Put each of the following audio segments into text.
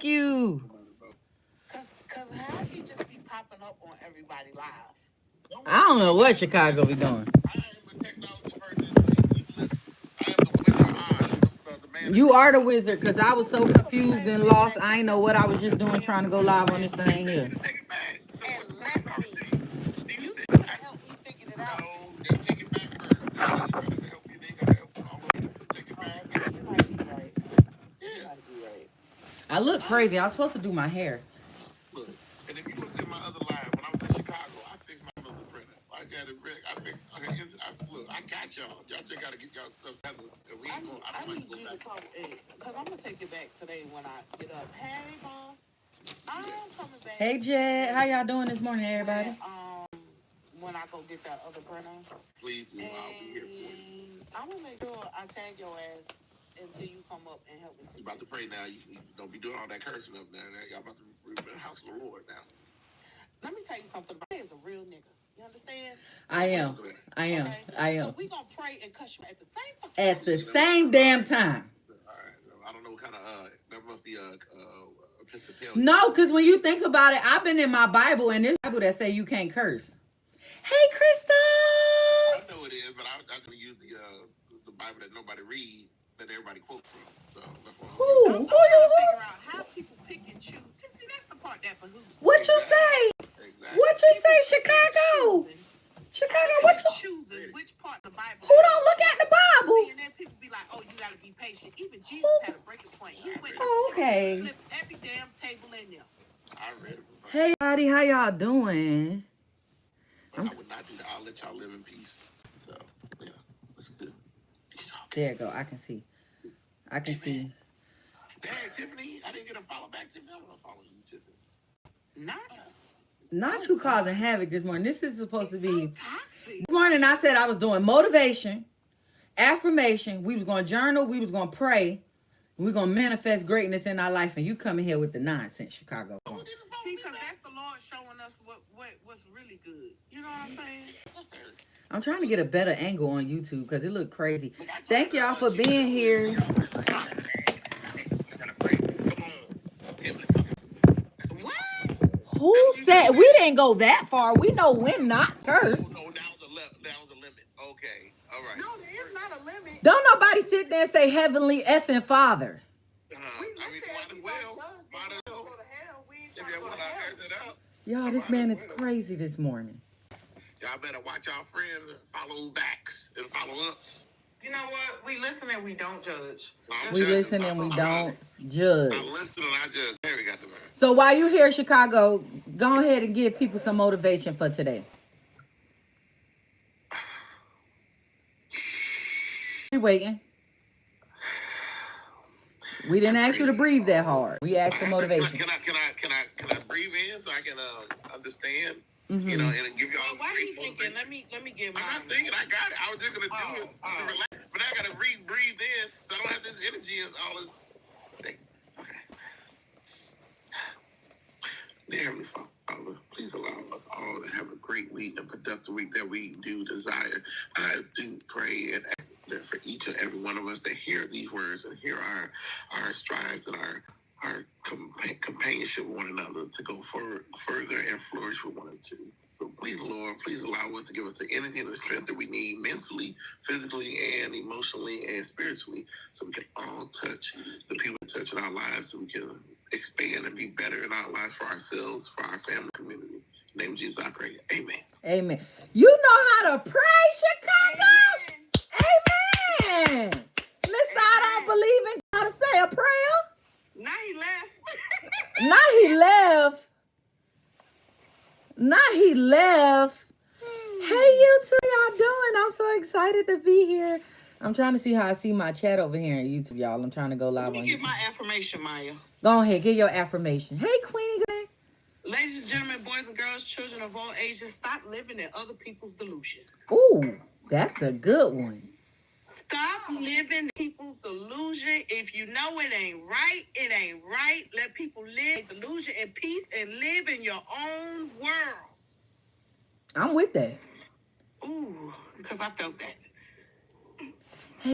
Thank you. Cause how he just be popping up on everybody live? I don't know what Chicago be doing. I am a technology person. Listen, I am the Wizard of Oz, the man. You are the wizard, because I was so confused and lost. I ain't know what I was just doing trying to go live on this thing here. Take it back. So And what left talk me. to you? You said, could help me figure it out. no, they take it back first. They gotta help you. They gotta help you all over. So take it back. You might be right. You Yeah. might be right. I look crazy. I was supposed to do my hair. Look, and if you looked at my other live when I was in Chicago, I fixed my little printer. I got it rigged. Look, I got y'all. Y'all just gotta get y'all stuff tethers. And we ain't going. I don't need like to you go to back. come in, cause I'm gonna take it back today when I get up. Hey, boss. I'm coming back. Hey, Jed. How y'all doing this morning, everybody? When I go get that other printer. Please do. I'll be here for you. I'm gonna make sure I tag your ass until you come up and help me. You about to pray now. You don't be doing all that cursing up there. Y'all about to rebuild the house of the Lord now. Let me tell you something. He is a real nigga. You understand? I am. Okay? I am. So we gonna pray and cuss you at the same fucking At the same damn time. All right. So I don't know what kind of that must be Episcopalian. No, because when you think about it, I've been in my Bible, and there's Bible that say you can't curse. Hey, Crystal. I know it is, but I just use the Bible that nobody read, that everybody quote from. So that's what I'm trying to figure out how people pick and choose. See, that's the part that behooves. What you say? Exactly. What you say, Chicago? Chicago, what you choosing which part of the Bible? Who don't look at the Bible? See, and then people be like, "Oh, you gotta be patient." Even Jesus had a breaking point. He went okay. flipped every damn table in there. I read it. Hey, buddy, how y'all doing? But I would not do that. I'll let y'all live in peace. So, yeah, that's good. There you go. I can see. See. Hey, Tiffany, I didn't get a follow back. Tiffany, I'm gonna follow you, Tiffany. Not you causing havoc this morning. This is supposed to be. So toxic. This morning I said I was doing motivation, affirmation. We was going to journal. We was going to pray. We're going to manifest greatness in our life. And you coming here with the nonsense, Chicago. See, because that's the Lord showing us what's really good. You know what I'm saying? I'm trying to get a better angle on YouTube because it looked crazy. Thank y'all for being here. Who said we didn't go that far? We know when not curse. No, that was a limit. Okay, all right. No, there is not a limit. Don't nobody sit there and say heavenly effing Father. Y'all, this man is crazy this morning. Y'all better watch our friends and follow backs and follow ups. You know what? We listen and we don't judge. We listen and we don't judge. I listen and I judge. There we got the man. So while you're here, Chicago, go ahead and give people some motivation for today. We waiting. We didn't ask you to breathe that hard. We asked for motivation. Can I breathe in so I can understand? Mm-hmm. You know, and give y'all. Why are you thinking? Let me get mine. I'm not thinking. I got it. I was just gonna do it to relax, but I gotta breathe in so I don't have this energy and all this thing. Okay. Dear Heavenly Father, please allow us all to have a great week and productive week that we do desire. I do pray and ask that for each and every one of us that hear these words and hear our strides and our companionship with one another to go further and flourish with one another. So please, Lord, please allow us to give us the energy and the strength that we need mentally, physically, and emotionally and spiritually so we can all touch the people that touch in our lives so we can expand and be better in our lives for ourselves, for our family, community. In the name of Jesus, I pray. Amen. Amen. You know how to pray, Chicago? Amen. Mister, I don't believe in how to say a prayer. Now he left. Now he left. Hey, you two, y'all doing? I'm so excited to be here. I'm trying to see how I see my chat over here on YouTube, y'all. I'm trying to go live on YouTube. Let me get my affirmation, Maya. Go ahead, get your affirmation. Hey, Queenie. Ladies and gentlemen, boys and girls, children of all ages, stop living in other people's delusion. Ooh, that's a good one. Stop living in people's delusion. If you know it ain't right, it ain't right. Let people live delusion in peace and live in your own world. I'm with that. Ooh, because I felt that.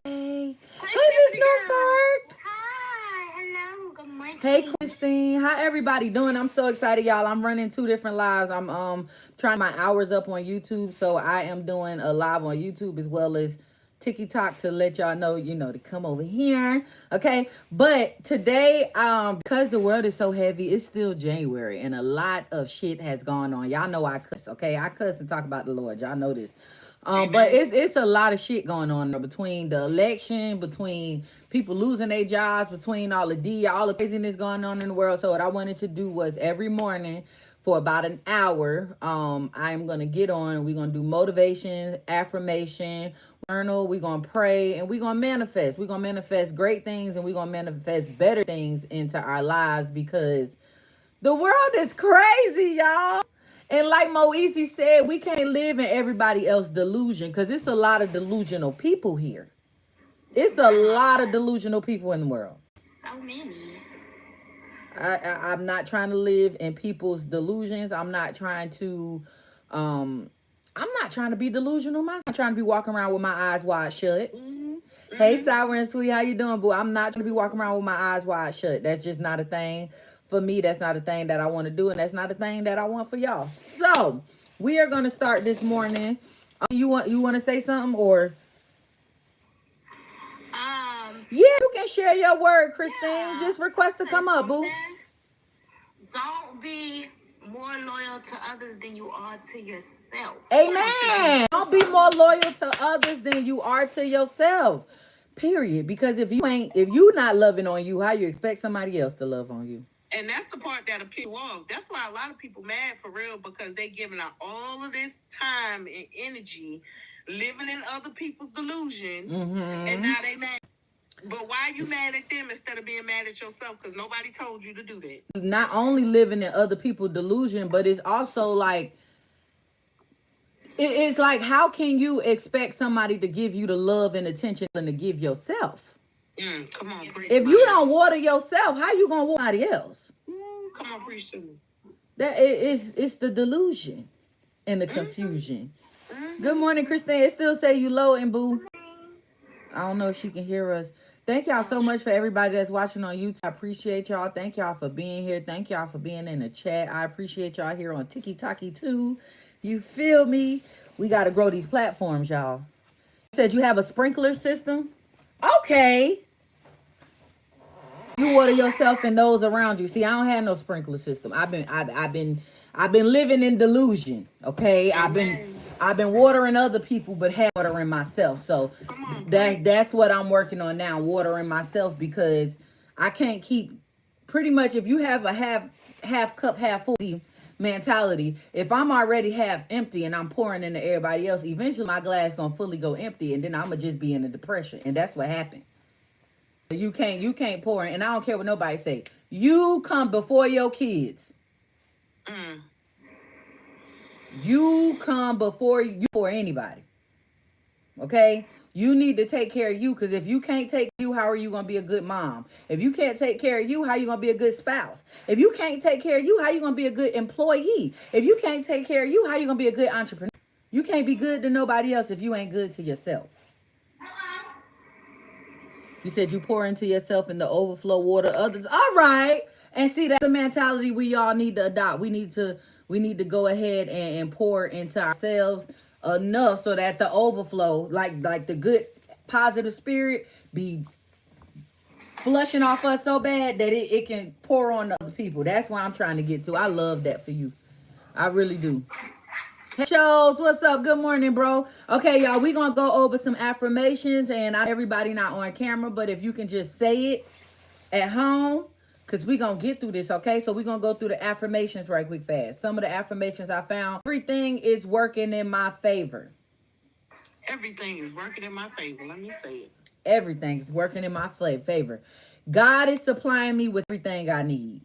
Hey, Miss Norfolk. Hi, hello, good Hey Christine, how everybody doing? I'm so excited, y'all. I'm running 2 different lives. I'm trying my hours up on YouTube, so I am doing a live on YouTube as well as TikTok to let y'all know, to come over here. Okay. But today, because the world is so heavy, it's still January and a lot of shit has gone on. Y'all know I cuss, okay? I cuss and talk about the Lord. Y'all know this. But it's a lot of shit going on there between the election, between people losing their jobs, between all the craziness going on in the world. So what I wanted to do was every morning for about an hour, I'm gonna get on. We're gonna do motivation, affirmation, journal. We're gonna pray, and we're gonna manifest. We're gonna manifest great things, and we're gonna manifest better things into our lives because the world is crazy, y'all. And like Moeezy said, we can't live in everybody else's delusion because it's a lot of delusional people here. It's a lot of delusional people in the world. So many. I'm not trying to live in people's delusions. I'm not trying to be delusional myself. I'm trying to be walking around with my eyes wide shut. Hey, Sour and Sweet, how you doing, boo? I'm not trying to be walking around with my eyes wide shut. That's just not a thing for me. That's not a thing that I want to do, and that's not a thing that I want for y'all. So we are gonna start this morning. You want to say something or? Yeah, you can share your word, Christine. Yeah, just request to come up, boo. Don't be more loyal to others than you are to yourself. Amen. Don't be more loyal to others than you are to yourself. Period. Because if you not loving on you, how you expect somebody else to love on you? And that's the part that'll piss you off. That's why a lot of people mad for real, because they giving out all of this time and energy living in other people's delusion, and now they mad. But why are you mad at them instead of being mad at yourself? Because nobody told you to do that. Not only living in other people's delusion, but it's also like, it's like, how can you expect somebody to give you the love and attention and to give yourself? Come on, preach. If you don't water yourself, how you gonna water somebody else? Come on, preach to me. It's the delusion and the confusion. Good morning, Christine. It still say you low and boo. I don't know if she can hear us. Thank y'all so much for everybody that's watching on YouTube. I appreciate y'all. Thank y'all for being here. Thank y'all for being in the chat. I appreciate y'all here on TikTok too. You feel me? We got to grow these platforms, y'all. You said you have a sprinkler system? Okay. You water yourself and those around you. See, I don't have no sprinkler system. I've been living in delusion. Okay. I've been watering other people, but have watering myself. So that's what I'm working on now, watering myself, because I can't keep, pretty much, if you have a half cup, half full mentality, if I'm already half empty and I'm pouring into everybody else, eventually my glass gonna fully go empty, and then I'm gonna just be in a depression. And that's what happened. You can't pour in, and I don't care what nobody say. You come before your kids. You come before anybody. Okay? You need to take care of you, because if you can't take you, how are you going to be a good mom? If you can't take care of you, how are you going to be a good spouse? If you can't take care of you, how are you going to be a good employee? If you can't take care of you, how are you going to be a good entrepreneur? You can't be good to nobody else if you ain't good to yourself. You said you pour into yourself and the overflow water others. All right. And see, that's the mentality we all need to adopt. We need to go ahead and pour into ourselves enough so that the overflow, like the good positive spirit, be flushing off us so bad that it can pour on other people. That's why I'm trying to get to. I love that for you. I really do. Hey, Shows, what's up? Good morning, bro. Okay, y'all, we're going to go over some affirmations, and everybody not on camera, but if you can just say it at home, because we're going to get through this, okay? So we're going to go through the affirmations right quick fast. Some of the affirmations I found. Everything is working in my favor. Everything is working in my favor. Let me say it. Everything is working in my favor. God is supplying me with everything I need.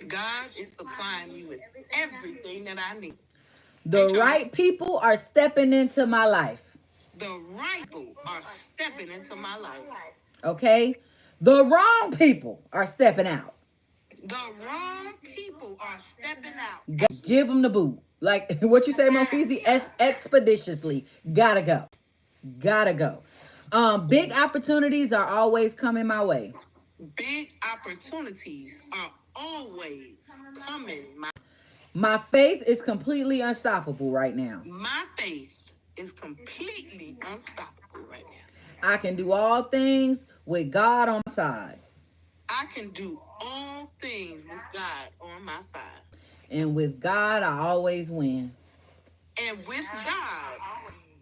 God is supplying me with everything that I need. The right people are stepping into my life. The right people are stepping into my life. Okay? The wrong people are stepping out. The wrong people are stepping out. Give them the boot. Like what you say, Moeezy, expeditiously. Gotta go. Big opportunities are always coming my way. Big opportunities are always coming. My faith is completely unstoppable right now. My faith is completely unstoppable right now. I can do all things with God on my side. I can do all things with God on my side. And with God, I always win. And with God,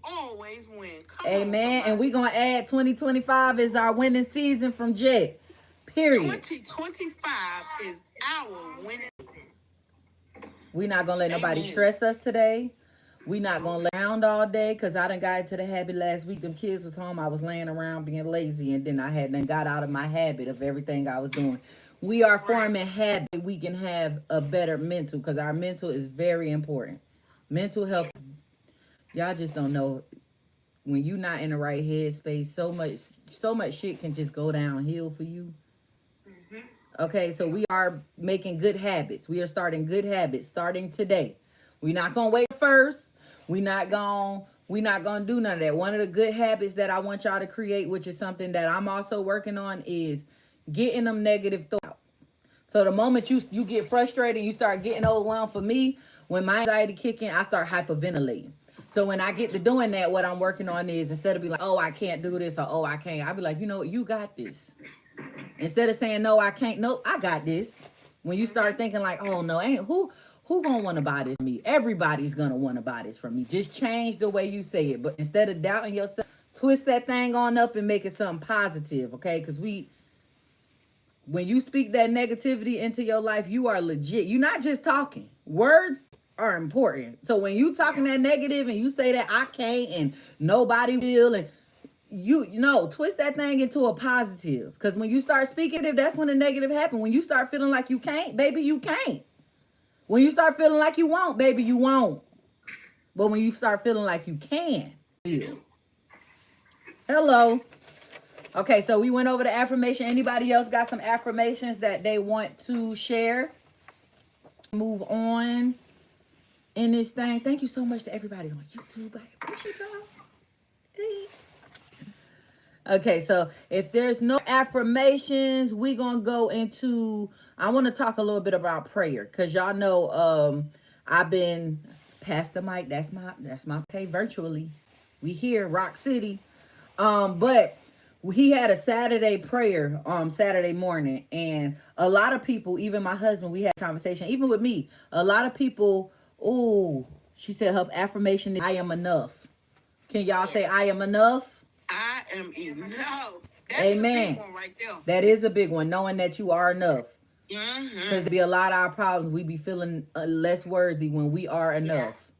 always win. Come Amen. on, And we're going to add 2025 is our winning season from Jet. Period. 2025 is our winning. We're not going to let nobody stress us today. We not going to lay around all day because I done got into the habit last week. Them kids was home. I was laying around being lazy. And then I had done got out of my habit of everything I was doing. We are forming habit. We can have a better mental because our mental is very important. Mental health. Y'all just don't know. When you're not in the right headspace, so much shit can just go downhill for you. Okay, so we are making good habits. We are starting good habits starting today. We're not gonna wait first. We not gonna do none of that. One of the good habits that I want y'all to create, which is something that I'm also working on, is getting them negative thoughts out. So the moment you get frustrated, you start getting overwhelmed. For me, when my anxiety kick in, I start hyperventilating. So when I get to doing that, what I'm working on is instead of being like, oh, I can't do this or oh, I can't, I'll be like, you know what, you got this. Instead of saying no, I can't, no, I got this. When you start thinking like, oh no, ain't who gonna want to buy this from me? Everybody's gonna want to buy this from me. Just change the way you say it. But instead of doubting yourself, twist that thing on up and make it something positive, okay? Because when you speak that negativity into your life, you are legit. You're not just talking. Words are important. So when you talking that negative and you say that I can't and nobody will and you know, twist that thing into a positive. Because when you start speaking it, that's when the negative happens. When you start feeling like you can't, baby, you can't. When you start feeling like you won't, baby, you won't. But when you start feeling like you can, you. Hello. Okay, so we went over the affirmation. Anybody else got some affirmations that they want to share? Move on in this thing. Thank you so much to everybody on YouTube. I appreciate y'all. Hey. Okay, so if there's no affirmations, we gonna go into. I want to talk a little bit about prayer because y'all know I've been past the mic. That's my pay virtually. We here, Rock City. But he had a Saturday prayer Saturday morning, and a lot of people, even my husband, we had a conversation, even with me, a lot of people, oh, she said her affirmation is I am enough. Can y'all say I am enough? I am enough. That's Amen. the big one right there. That is a big one, knowing that you are enough. Mm-hmm. Because there be a lot of our problems, we be feeling less worthy when we are enough.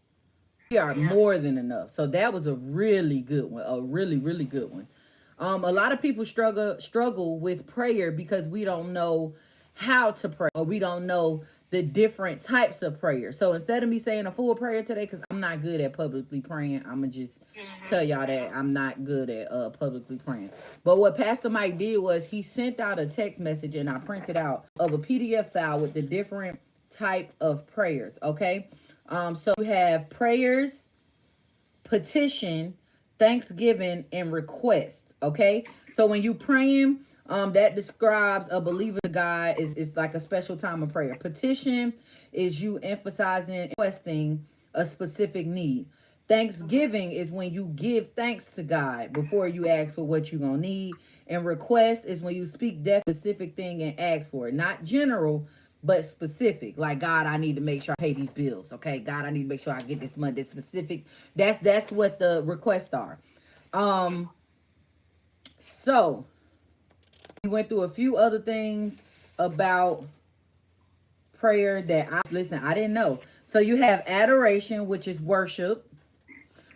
Yeah. We are more than enough. So that was a really good one, a really, really good one. A lot of people struggle with prayer because we don't know how to pray or we don't know the different types of prayer. So instead of me saying a full prayer today, because I'm not good at publicly praying, I'm going to just tell y'all that I'm not good at publicly praying. But what Pastor Mike did was he sent out a text message and I printed out of a PDF file with the different type of prayers, okay? So you have prayers, petition, thanksgiving, and request, okay? So when you praying, that describes a believer to God is like a special time of prayer. Petition is you emphasizing, requesting a specific need. Thanksgiving is when you give thanks to God before you ask for what you're going to need. And request is when you speak that specific thing and ask for it. Not general, but specific. Like, God, I need to make sure I pay these bills. Okay, God, I need to make sure I get this money. This specific. That's what the requests are. So we went through a few other things about prayer that I didn't know. So you have adoration, which is worship,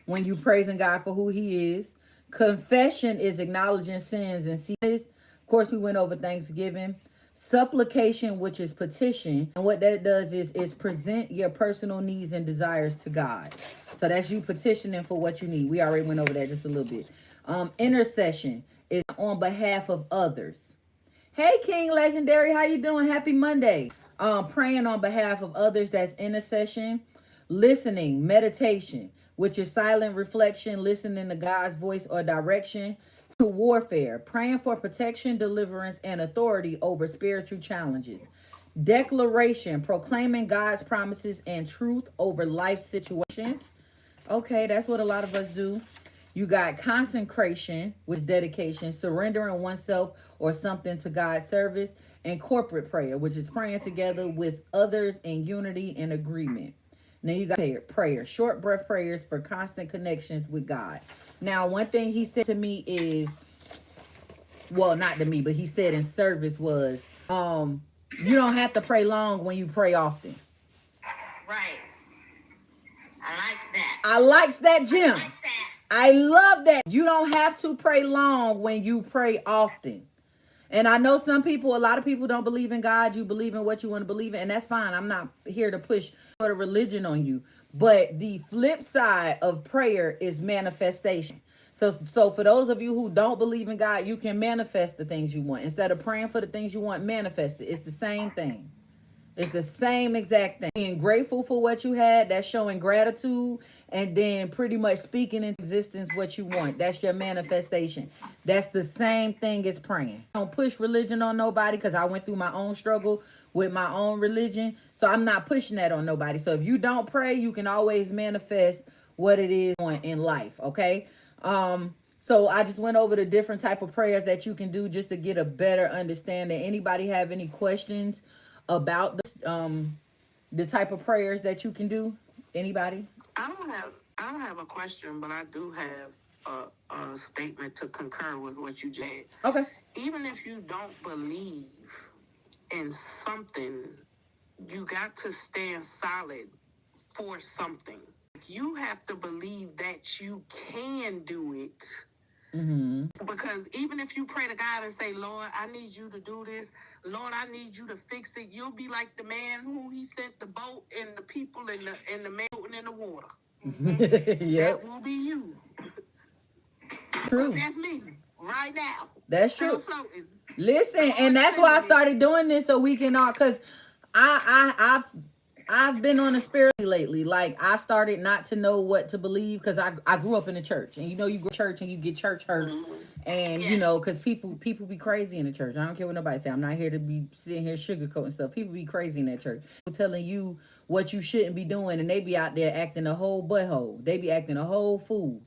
when you praising God for who he is. Confession is acknowledging sins and sins. Of course, we went over Thanksgiving. Supplication, which is petition. And what that does is present your personal needs and desires to God. So that's you petitioning for what you need. We already went over that just a little bit. Intercession is on behalf of others. Hey, King Legendary, how you doing? Happy Monday. Praying on behalf of others, that's intercession. Listening, meditation, which is silent reflection, listening to God's voice or direction. To warfare, praying for protection, deliverance, and authority over spiritual challenges. Declaration, proclaiming God's promises and truth over life situations. Okay, that's what a lot of us do. You got consecration, with dedication, surrendering oneself or something to God's service, and corporate prayer, which is praying together with others in unity and agreement. Now you got prayer, short breath prayers for constant connections with God. Now, one thing he said to me is, well, not to me, but he said in service was, you don't have to pray long when you pray often. Right. I likes that. I likes that, Jim. I like that. I love that. You don't have to pray long when you pray often. And I know some people, a lot of people don't believe in God. You believe in what you want to believe in, and that's fine. I'm not here to push sort of religion on you. But the flip side of prayer is manifestation. So for those of you who don't believe in God, you can manifest the things you want. Instead of praying for the things you want, manifest it. It's the same thing. It's the same exact thing. Being grateful for what you had, that's showing gratitude, and then pretty much speaking into existence what you want. That's your manifestation. That's the same thing as praying. I don't push religion on nobody because I went through my own struggle with my own religion. So I'm not pushing that on nobody. So if you don't pray, you can always manifest what it is in life, okay? So I just went over the different type of prayers that you can do just to get a better understanding. Anybody have any questions about the type of prayers that you can do? Anybody? I don't have a question, but I do have a statement to concur with what you just said. Okay. Even if you don't believe in something, you got to stand solid for something. You have to believe that you can do it. Because even if you pray to God and say, Lord, I need you to do this, Lord, I need you to fix it, you'll be like the man who he sent the boat and the people and the man in the water. Yep. That will be you. True. Because that's me right now. That's Still true. floating. Listen, and that's why I started doing this so we can all, cause I've been on a spirit lately. Like I started not to know what to believe because I grew up in the church, and you know you go to church and you get church hurt, and you know because people be crazy in the church. I don't care what nobody say. I'm not here to be sitting here sugarcoating stuff. People be crazy in that church, telling you what you shouldn't be doing, and they be out there acting a whole butthole. They be acting a whole fool.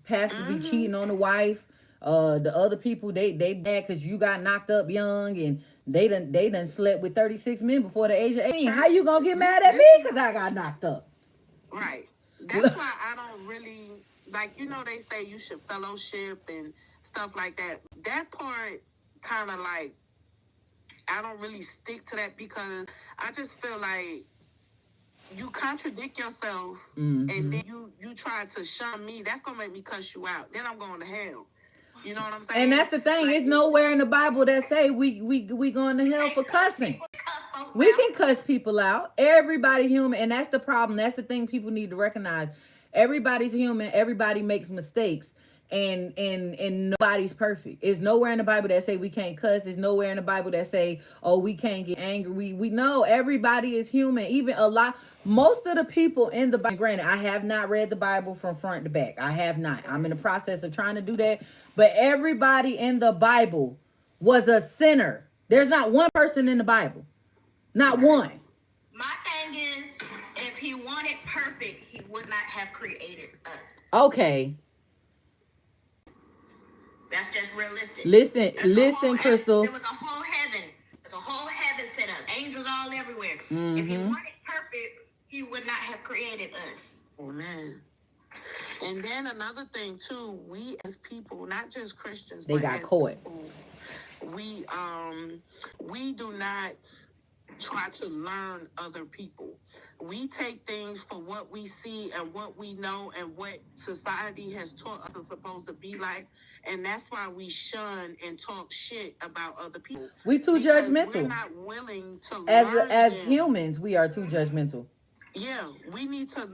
Pastor be cheating on the wife. The other people they bad because you got knocked up young and they done slept with 36 men before the age of 18. How you gonna get mad at me because I got knocked up? Right. That's why I don't really like. They say you should fellowship and stuff like that. That part kind of like I don't really stick to that because I just feel like you contradict yourself and then you try to shun me. That's gonna make me cuss you out. Then I'm going to hell. You know what I'm saying? And that's the thing. It's nowhere in the Bible that say we going to hell for cussing. We can cuss people out. Everybody human, and that's the problem. That's the thing people need to recognize. Everybody's human. Everybody makes mistakes, and nobody's perfect. It's nowhere in the Bible that say we can't cuss. It's nowhere in the Bible that say, oh, we can't get angry. We know everybody is human. Even most of the people in the Bible. Granted, I have not read the Bible from front to back. I have not. I'm in the process of trying to do that. But everybody in the Bible was a sinner. There's not one person in the Bible. Not one. My thing is, if he wanted perfect, he would not have created us. Okay. That's just realistic. Listen, Crystal. There was a whole heaven. There's a whole heaven set up. Angels all everywhere. If he wanted perfect, he would not have created us. Oh, man. And then another thing too, we as people, not just Christians, They but got as caught. people, we do not try to learn other people. We take things for what we see and what we know and what society has taught us is supposed to be like, and that's why we shun and talk shit about other people. We too judgmental. We're not willing to As learn humans, we are too judgmental. Yeah, we need to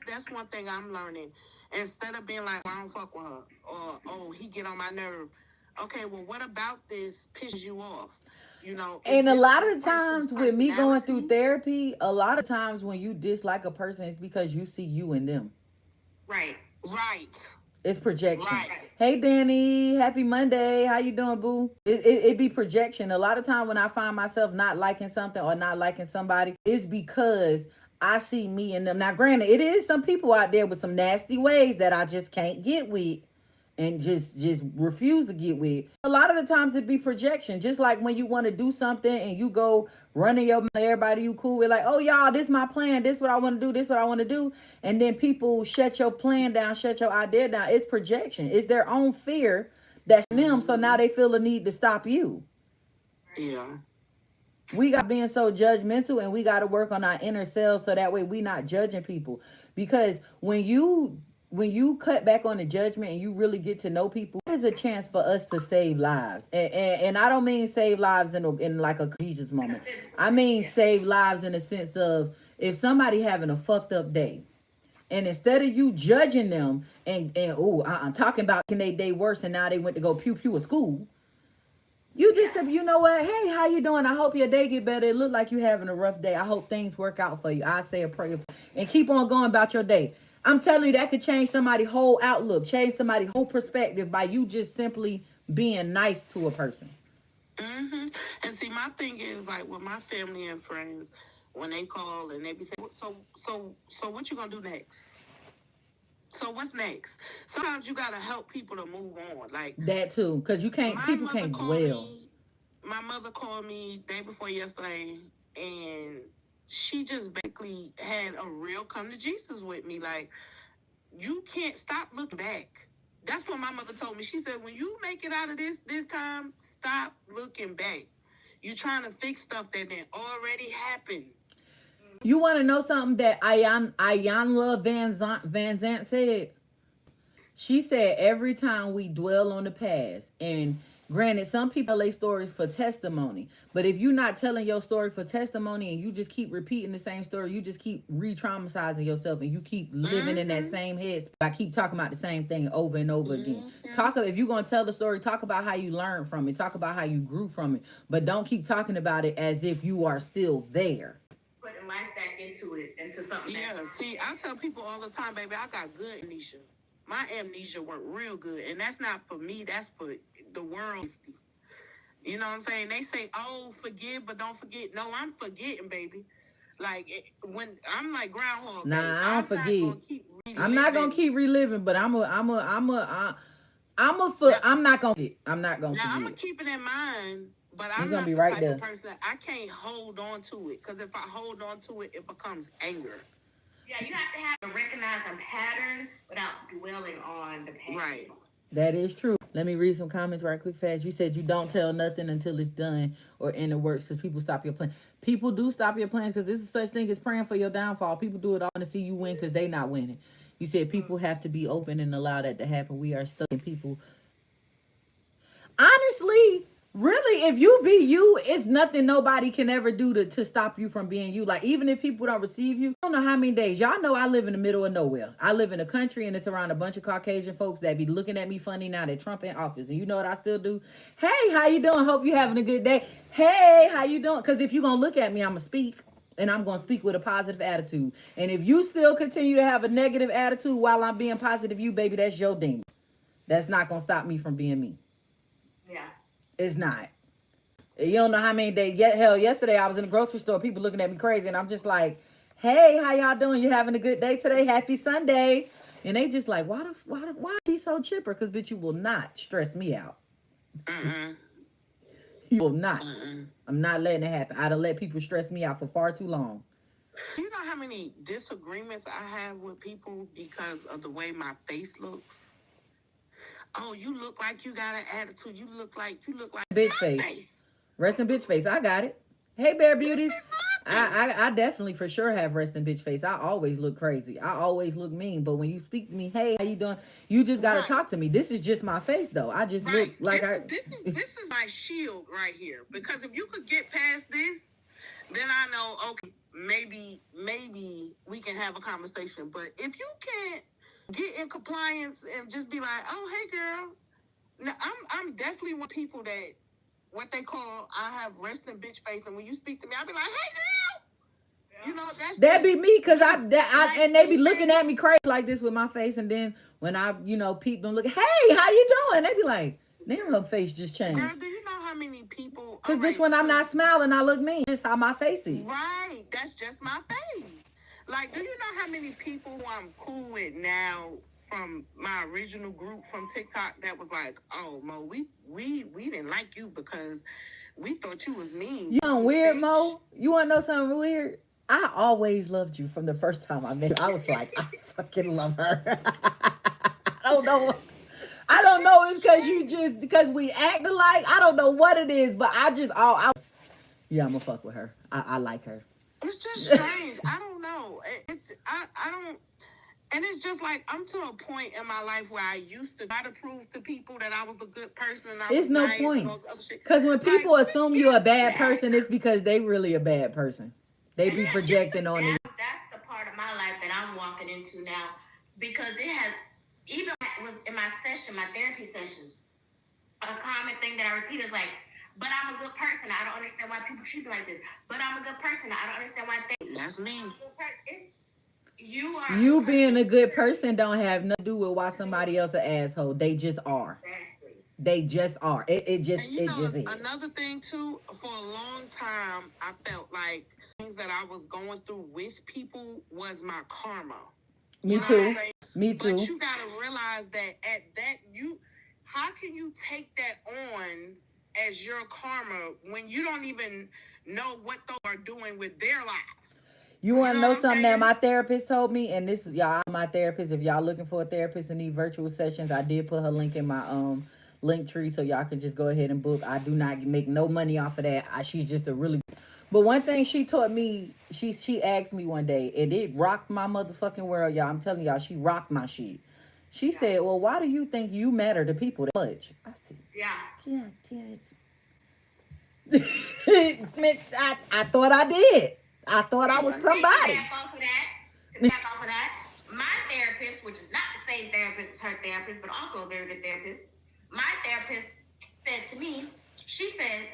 that's one thing I'm learning. Instead of being like, I don't fuck with her, or oh, he get on my nerve. Okay, well, what about this pisses you off? And a lot of times with me going through therapy, a lot of times when you dislike a person, it's because you see you in them. Right. Right. It's projection. Right. Hey, Danny. Happy Monday. How you doing, boo? It be projection. A lot of time when I find myself not liking something or not liking somebody, it's because I see me in them. Now, granted, it is some people out there with some nasty ways that I just can't get with and just refuse to get with. A lot of the times it be projection. Just like when you want to do something and you go running your everybody you cool with, like, oh y'all, this my plan, this what I want to do, this what I want to do, and then people shut your plan down, shut your idea down. It's projection. It's their own fear that's them. So now they feel the need to stop you. Yeah. We got being so judgmental, and we got to work on our inner selves so that way we not judging people. Because when you cut back on the judgment and you really get to know people, there's a chance for us to save lives. And I don't mean save lives in like a Jesus moment. I mean save lives in the sense of if somebody having a fucked up day, and instead of you judging them and I'm talking about can they day worse and now they went to go pew pew at school. You just said, you know what? Hey, how you doing? I hope your day get better. It look like you having a rough day. I hope things work out for you. I say a prayer and keep on going about your day. I'm telling you, that could change somebody's whole outlook, change somebody's whole perspective by you just simply being nice to a person. And see, my thing is like with my family and friends, when they call and they be saying, so what you gonna do next? So what's next? Sometimes you gotta help people to move on. Like that too, because you can't. People can't dwell. My mother called me day before yesterday, and she just basically had a real come to Jesus with me. Like, you can't stop looking back. That's what my mother told me. She said, when you make it out of this time, stop looking back. You're trying to fix stuff that didn't already happen. You want to know something that Ayanla Van Zant said? She said every time we dwell on the past, and granted, some people tell their stories for testimony, but if you're not telling your story for testimony and you just keep repeating the same story, you just keep re-traumatizing yourself and you keep living in that same head. I keep talking about the same thing over and over again. If you're going to tell the story, talk about how you learned from it, talk about how you grew from it, but don't keep talking about it as if you are still there. Putting life back into it, into something. Yeah, see, I tell people all the time, baby, I got good amnesia. My amnesia worked real good, and that's not for me, that's for the world. You know what I'm saying? They say, oh, forgive, but don't forget. No, I'm forgetting, baby. Like, when I'm like Groundhog Day. Nah, I don't forget. I'm not gonna keep reliving, but I'm not gonna forget. Now, I'm gonna keep it in mind, but I'm not the type of person, I can't hold on to it, because if I hold on to it, it becomes anger. Yeah, you have to recognize a pattern without dwelling on the pattern. Right. That is true. Let me read some comments right quick fast. You said you don't tell nothing until it's done or in the works because people stop your plan. People do stop your plans because this is such thing as praying for your downfall. People do it all to see you win because they not winning. You said people have to be open and allow that to happen. We are stuck in people. Honestly, really, if you be you, it's nothing nobody can ever do to stop you from being you. Like, even if people don't receive you, I don't know how many days. Y'all know I live in the middle of nowhere. I live in a country and it's around a bunch of Caucasian folks that be looking at me funny now that Trump in office. And you know what I still do? Hey, how you doing? Hope you having a good day. Hey, how you doing? Because if you're going to look at me, I'm going to speak. And I'm going to speak with a positive attitude. And if you still continue to have a negative attitude while I'm being positive, you, baby, that's your demon. That's not going to stop me from being me. Yeah. It's not. You don't know how many days. Hell, yesterday I was in the grocery store, people looking at me crazy, and I'm just like, hey, how y'all doing? You having a good day today? Happy Sunday. And they just like, why be so chipper? Because, bitch, you will not stress me out. You will not. I'm not letting it happen. I'd have let people stress me out for far too long. You know how many disagreements I have with people because of the way my face looks? Oh, you look like you got an attitude. You look like bitch face. Resting bitch face. I got it. Hey, Bear Beauties. I definitely for sure have resting bitch face. I always look crazy. I always look mean. But when you speak to me, hey, how you doing? You just gotta talk to me. This is just my face, though. I just look like this is my shield right here. Because if you could get past this, then I know, okay, maybe we can have a conversation. But if you can't get in compliance and just be like, oh, hey, girl. Now, I'm definitely one of people that, what they call, I have resting bitch face. And when you speak to me, I'll be like, hey, girl. You know, that's That be just me, cause you. and they be looking at me crazy like this with my face, and then when I peep them, look, hey, how you doing? They be like, damn, her face just changed. Girl, do you know how many people? Cause bitch, when I'm not smiling, I look mean. That's how my face is. Right, that's just my face. Like, do you know how many people who I'm cool with now from my original group from TikTok that was like, "Oh, Mo, we didn't like you because we thought you was mean." You know, weird, bitch. Mo. You wanna know something weird? I always loved you from the first time I met you. I was like, I fucking love her. I don't know. I don't know. It's because we act alike. I don't know what it is, but yeah, I'm gonna fuck with her. I like her. It's just strange. I don't know. I don't. And it's just like I'm to a point in my life where I used to try to prove to people that I was a good person and I was no nice point. and all this other shit. Because when people Like, assume you're a bad person, it's because they really a bad person. They be projecting on you. That's the part of my life that I'm walking into now, because it has, even was in my therapy sessions, a common thing that I repeat is like, but I'm a good person. I don't understand why people treat me like this. But I'm a good person. I don't understand why they. That's me. You being a good person don't have nothing to do with why somebody else an asshole. They just are. Exactly. They just are. It just is. Another thing too, for a long time, I felt like things that I was going through with people was my karma. Me too. Me too. But you gotta realize that how can you take that on as your karma when you don't even know what they are doing with their lives? You want to know something that my therapist told me? And this is y'all, my therapist. If y'all looking for a therapist and need virtual sessions, I did put her link in my link tree, so y'all can just go ahead and book. I do not make no money off of that. She's just a really. But one thing she taught me, she asked me one day, and it rocked my motherfucking world, y'all. I'm telling y'all, she rocked my shit. She said, "Well, why do you think you matter to people that much?" I said, "Yeah, I thought I did. I thought I was somebody." To back off of that, my therapist, which is not the same therapist as her therapist, but also a very good therapist, my therapist said to me, she said,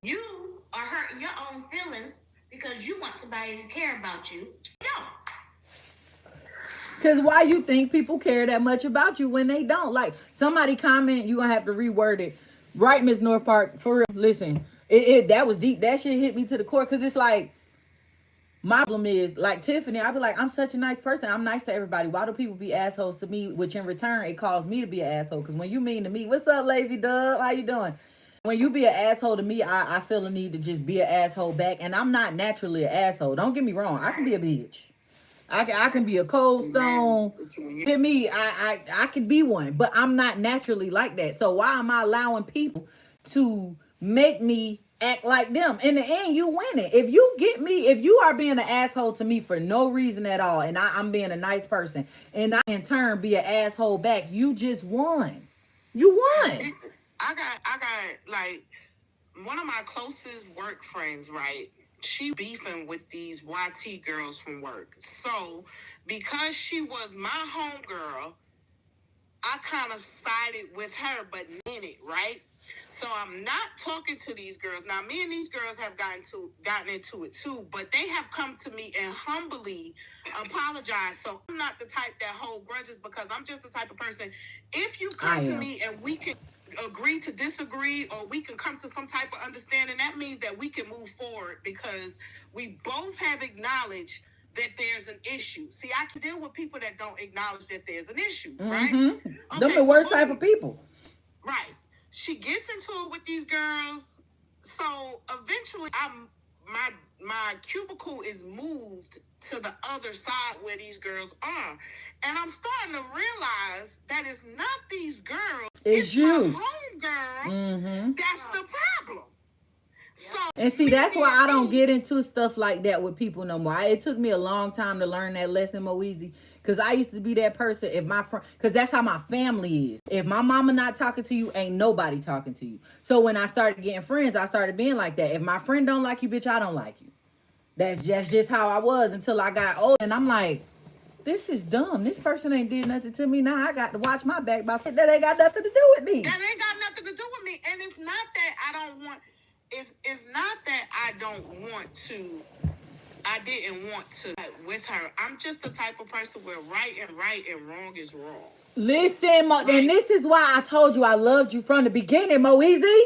you are hurting your own feelings because you want somebody to care about you. No. Because why you think people care that much about you when they don't? Like, somebody comment, you going to have to reword it. Right, Miss North Park, for real. Listen, that was deep. That shit hit me to the core, because it's like, my problem is, like Tiffany, I be like, I'm such a nice person. I'm nice to everybody. Why do people be assholes to me? Which in return, it caused me to be an asshole. Because when you mean to me, what's up, Lazy Dub? How you doing? When you be an asshole to me, I feel a need to just be an asshole back. And I'm not naturally an asshole. Don't get me wrong. I can be a bitch. I can be a cold stone. Hit me, I can be one. But I'm not naturally like that. So why am I allowing people to make me act like them? In the end, you winning. If you are being an asshole to me for no reason at all, and I'm being a nice person, and I in turn be an asshole back, you just won. You won. I got like one of my closest work friends, right? She beefing with these YT girls from work. So because she was my homegirl, I kind of sided with her, but in it, right? So I'm not talking to these girls. Now, me and these girls have gotten into it too, but they have come to me and humbly apologized. So I'm not the type that hold grudges, because I'm just the type of person, if you come to me and we can agree to disagree, or we can come to some type of understanding, that means that we can move forward because we both have acknowledged that there's an issue. See, I can deal with people that don't acknowledge that there's an issue, right? Mm-hmm. Them the worst type of people. Right. She gets into it with these girls. So eventually my cubicle is moved to the other side where these girls are. And I'm starting to realize that it's not these girls. It's you. my homegirl. Mm-hmm. That's the problem. So, and see, that's why I don't get into stuff like that with people no more. It took me a long time to learn that lesson more easy. Because I used to be that person, if my friend, because that's how my family is. If my mama not talking to you, ain't nobody talking to you. So when I started getting friends, I started being like that. If my friend don't like you, bitch, I don't like you. That's just how I was until I got old. And I'm like, this is dumb. This person ain't did nothing to me. Now I got to watch my back by shit that ain't got nothing to do with me. That ain't got nothing to do with me. And it's not that I don't want, it's not that I don't want to, I didn't want to with her. I'm just the type of person where right and wrong is wrong. Listen, Mo, and this is why I told you I loved you from the beginning, Mo Easy.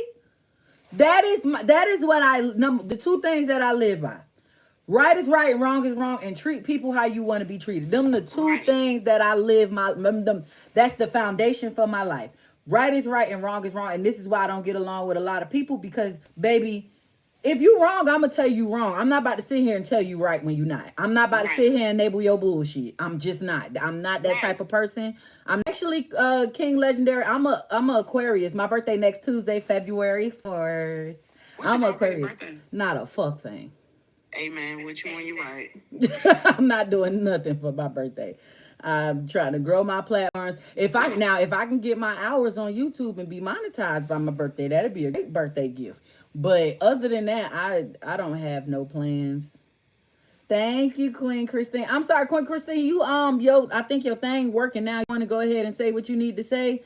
That is what the two things that I live by. Right is right and wrong is wrong, and treat people how you want to be treated. Them the two things that I live that's the foundation for my life. Right is right and wrong is wrong, and this is why I don't get along with a lot of people because, baby, if you wrong, I'm gonna tell you wrong. I'm not about to sit here and tell you right when you're not. I'm not about to sit here and enable your bullshit. I'm just not. I'm not that type of person. I'm actually King Legendary. I'm a Aquarius. My birthday next Tuesday, February 4th. I'm Aquarius. Not a fuck thing. Amen. What you want, you right. I'm not doing nothing for my birthday. I'm trying to grow my platforms. If I can get my hours on YouTube and be monetized by my birthday, that'd be a great birthday gift. But other than that, I don't have no plans. Thank you, Queen Christine. I'm sorry, Queen Christine. I think your thing working now. You want to go ahead and say what you need to say?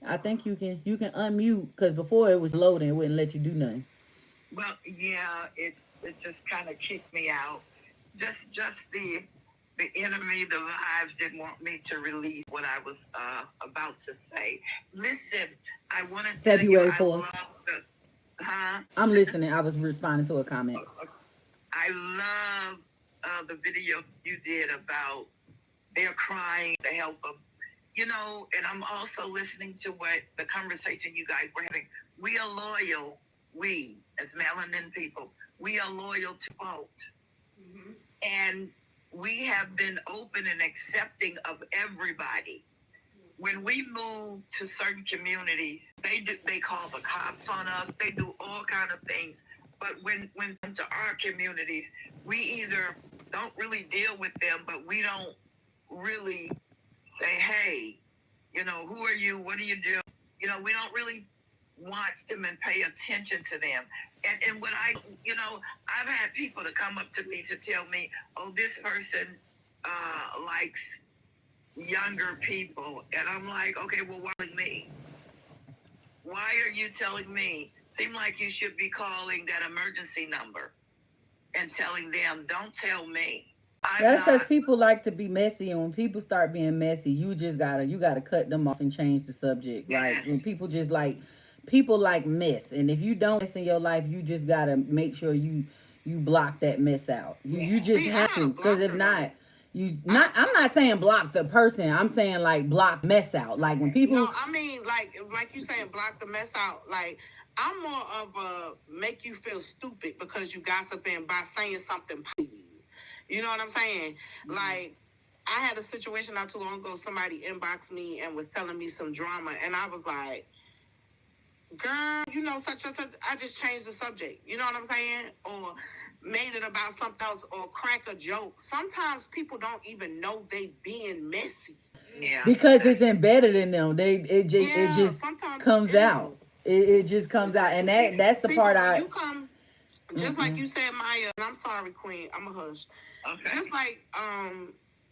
I think you can unmute because before it was loading, it wouldn't let you do nothing. Well, yeah, it just kind of kicked me out. Just the enemy, the vibes didn't want me to release what I was about to say. Listen, I want to tell February you, 4th. I'm listening. I was responding to a comment. I love the video you did about they're crying to help them. You know, and I'm also listening to what the conversation you guys were having. We are loyal. We, as melanin people, we are loyal to vote. Mm-hmm. And we have been open and accepting of everybody. When we move to certain communities, they call the cops on us. They do all kind of things. But when to our communities, we either don't really deal with them, but we don't really say, hey, you know, who are you? What do you do? You know, we don't really watch them and pay attention to them. And what I've had people to come up to me to tell me, oh, this person likes younger people. And I'm like, okay, well, why me? Why are you telling me? Seem like you should be calling that emergency number and telling them, don't tell me. That's because people like to be messy, and when people start being messy, you gotta cut them off and change the subject. Yes. Like when people like mess, and if you don't mess in your life, you just gotta make sure you block that mess out. You just have to, because if not, I'm not saying block the person. I'm saying like block mess out. Like when people. No, I mean like you saying block the mess out. Like I'm more of a make you feel stupid because you gossiping by saying something. You know what I'm saying? Mm-hmm. Like, I had a situation not too long ago. Somebody inboxed me and was telling me some drama. And I was like, girl, you know, such and such. I just changed the subject. You know what I'm saying? Or made it about something else or crack a joke. Sometimes people don't even know they being messy. Yeah. Because it's embedded in them. It just comes out. It just comes out. And that's the part you come, just like you said, Maya, and I'm sorry, Queen, I'm a hush. Okay. Just like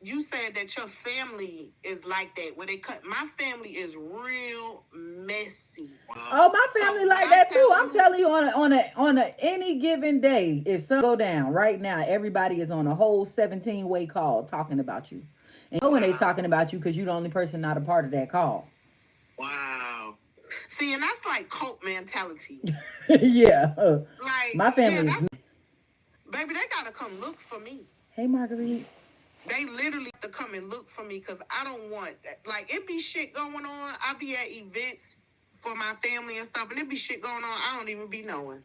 you said that your family is like that, where they cut. My family is real messy. Wow. Oh, my family like that too. I'm telling you, on a any given day, if something go down right now, everybody is on a whole 17-way call talking about you. And when they talking about you because you're the only person not a part of that call. Wow. See, and that's like cult mentality. Yeah. Like my family baby, they gotta come look for me. Hey, Marguerite. They literally have to come and look for me because I don't want that. Like, it be shit going on. I be at events for my family and stuff, and it be shit going on I don't even be knowing.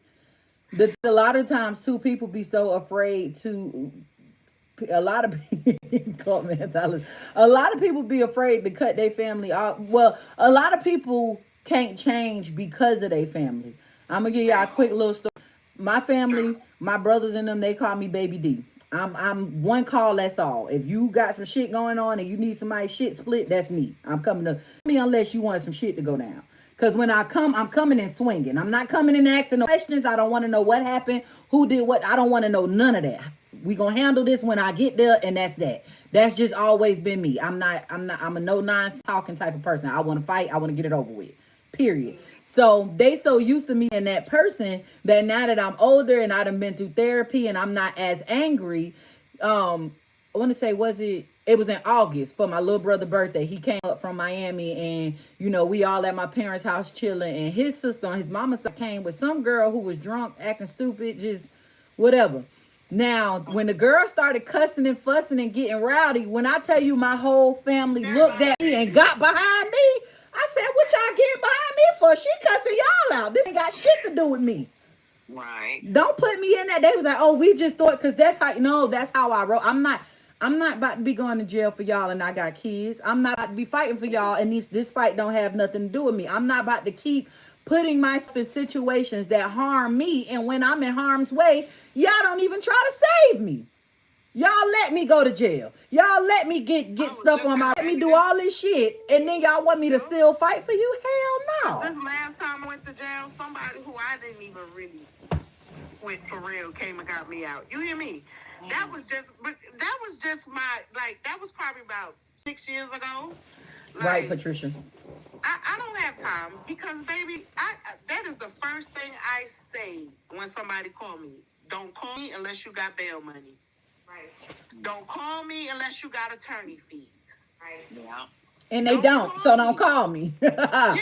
A lot of times, too, people be so afraid to... A lot of people be afraid to cut their family off. Well, a lot of people can't change because of their family. I'm gonna give y'all a quick little story. My family, my brothers and them, they call me Baby D. I'm one call, that's all. If you got some shit going on and you need somebody's shit split, that's me. I'm coming to me unless you want some shit to go down. Because when I come, I'm coming and swinging. I'm not coming and asking no questions. I don't want to know what happened, who did what. I don't want to know none of that. We gonna handle this when I get there, and that's that. That's just always been me. I'm a no nonsense talking type of person. I want to fight. I want to get it over with. period. So they so used to me and that person that now that I'm older and I done been through therapy and I'm not as angry, I want to say it was in August for my little brother's birthday. He came up from Miami and we all at my parents' house chilling, and his sister on his mama's side came with some girl who was drunk, acting stupid, just whatever. Now, when the girl started cussing and fussing and getting rowdy, when I tell you my whole family looked at me and got behind me, I said, what y'all getting behind me for? She cussing y'all out. This ain't got shit to do with me. Right. Don't put me in that. They was like, oh, we just thought, because that's how, no, that's how I wrote. I'm not about to be going to jail for y'all and I got kids. I'm not about to be fighting for y'all and this fight don't have nothing to do with me. I'm not about to keep putting myself in situations that harm me, and when I'm in harm's way, y'all don't even try to save me. Y'all let me go to jail. Y'all let me get stuff on my, let me do all this shit, and then y'all want me to still fight for you? Hell no. This last time I went to jail, somebody who I didn't even really went for real came and got me out. You hear me? That was just my, like, that was probably about 6 years ago. Like, Right, Patricia. I don't have time because, baby, that is the first thing I say when somebody call me. Don't call me unless you got bail money. Right. Don't call me unless you got attorney fees. Right. Yeah. And they don't, so don't call me. Yeah,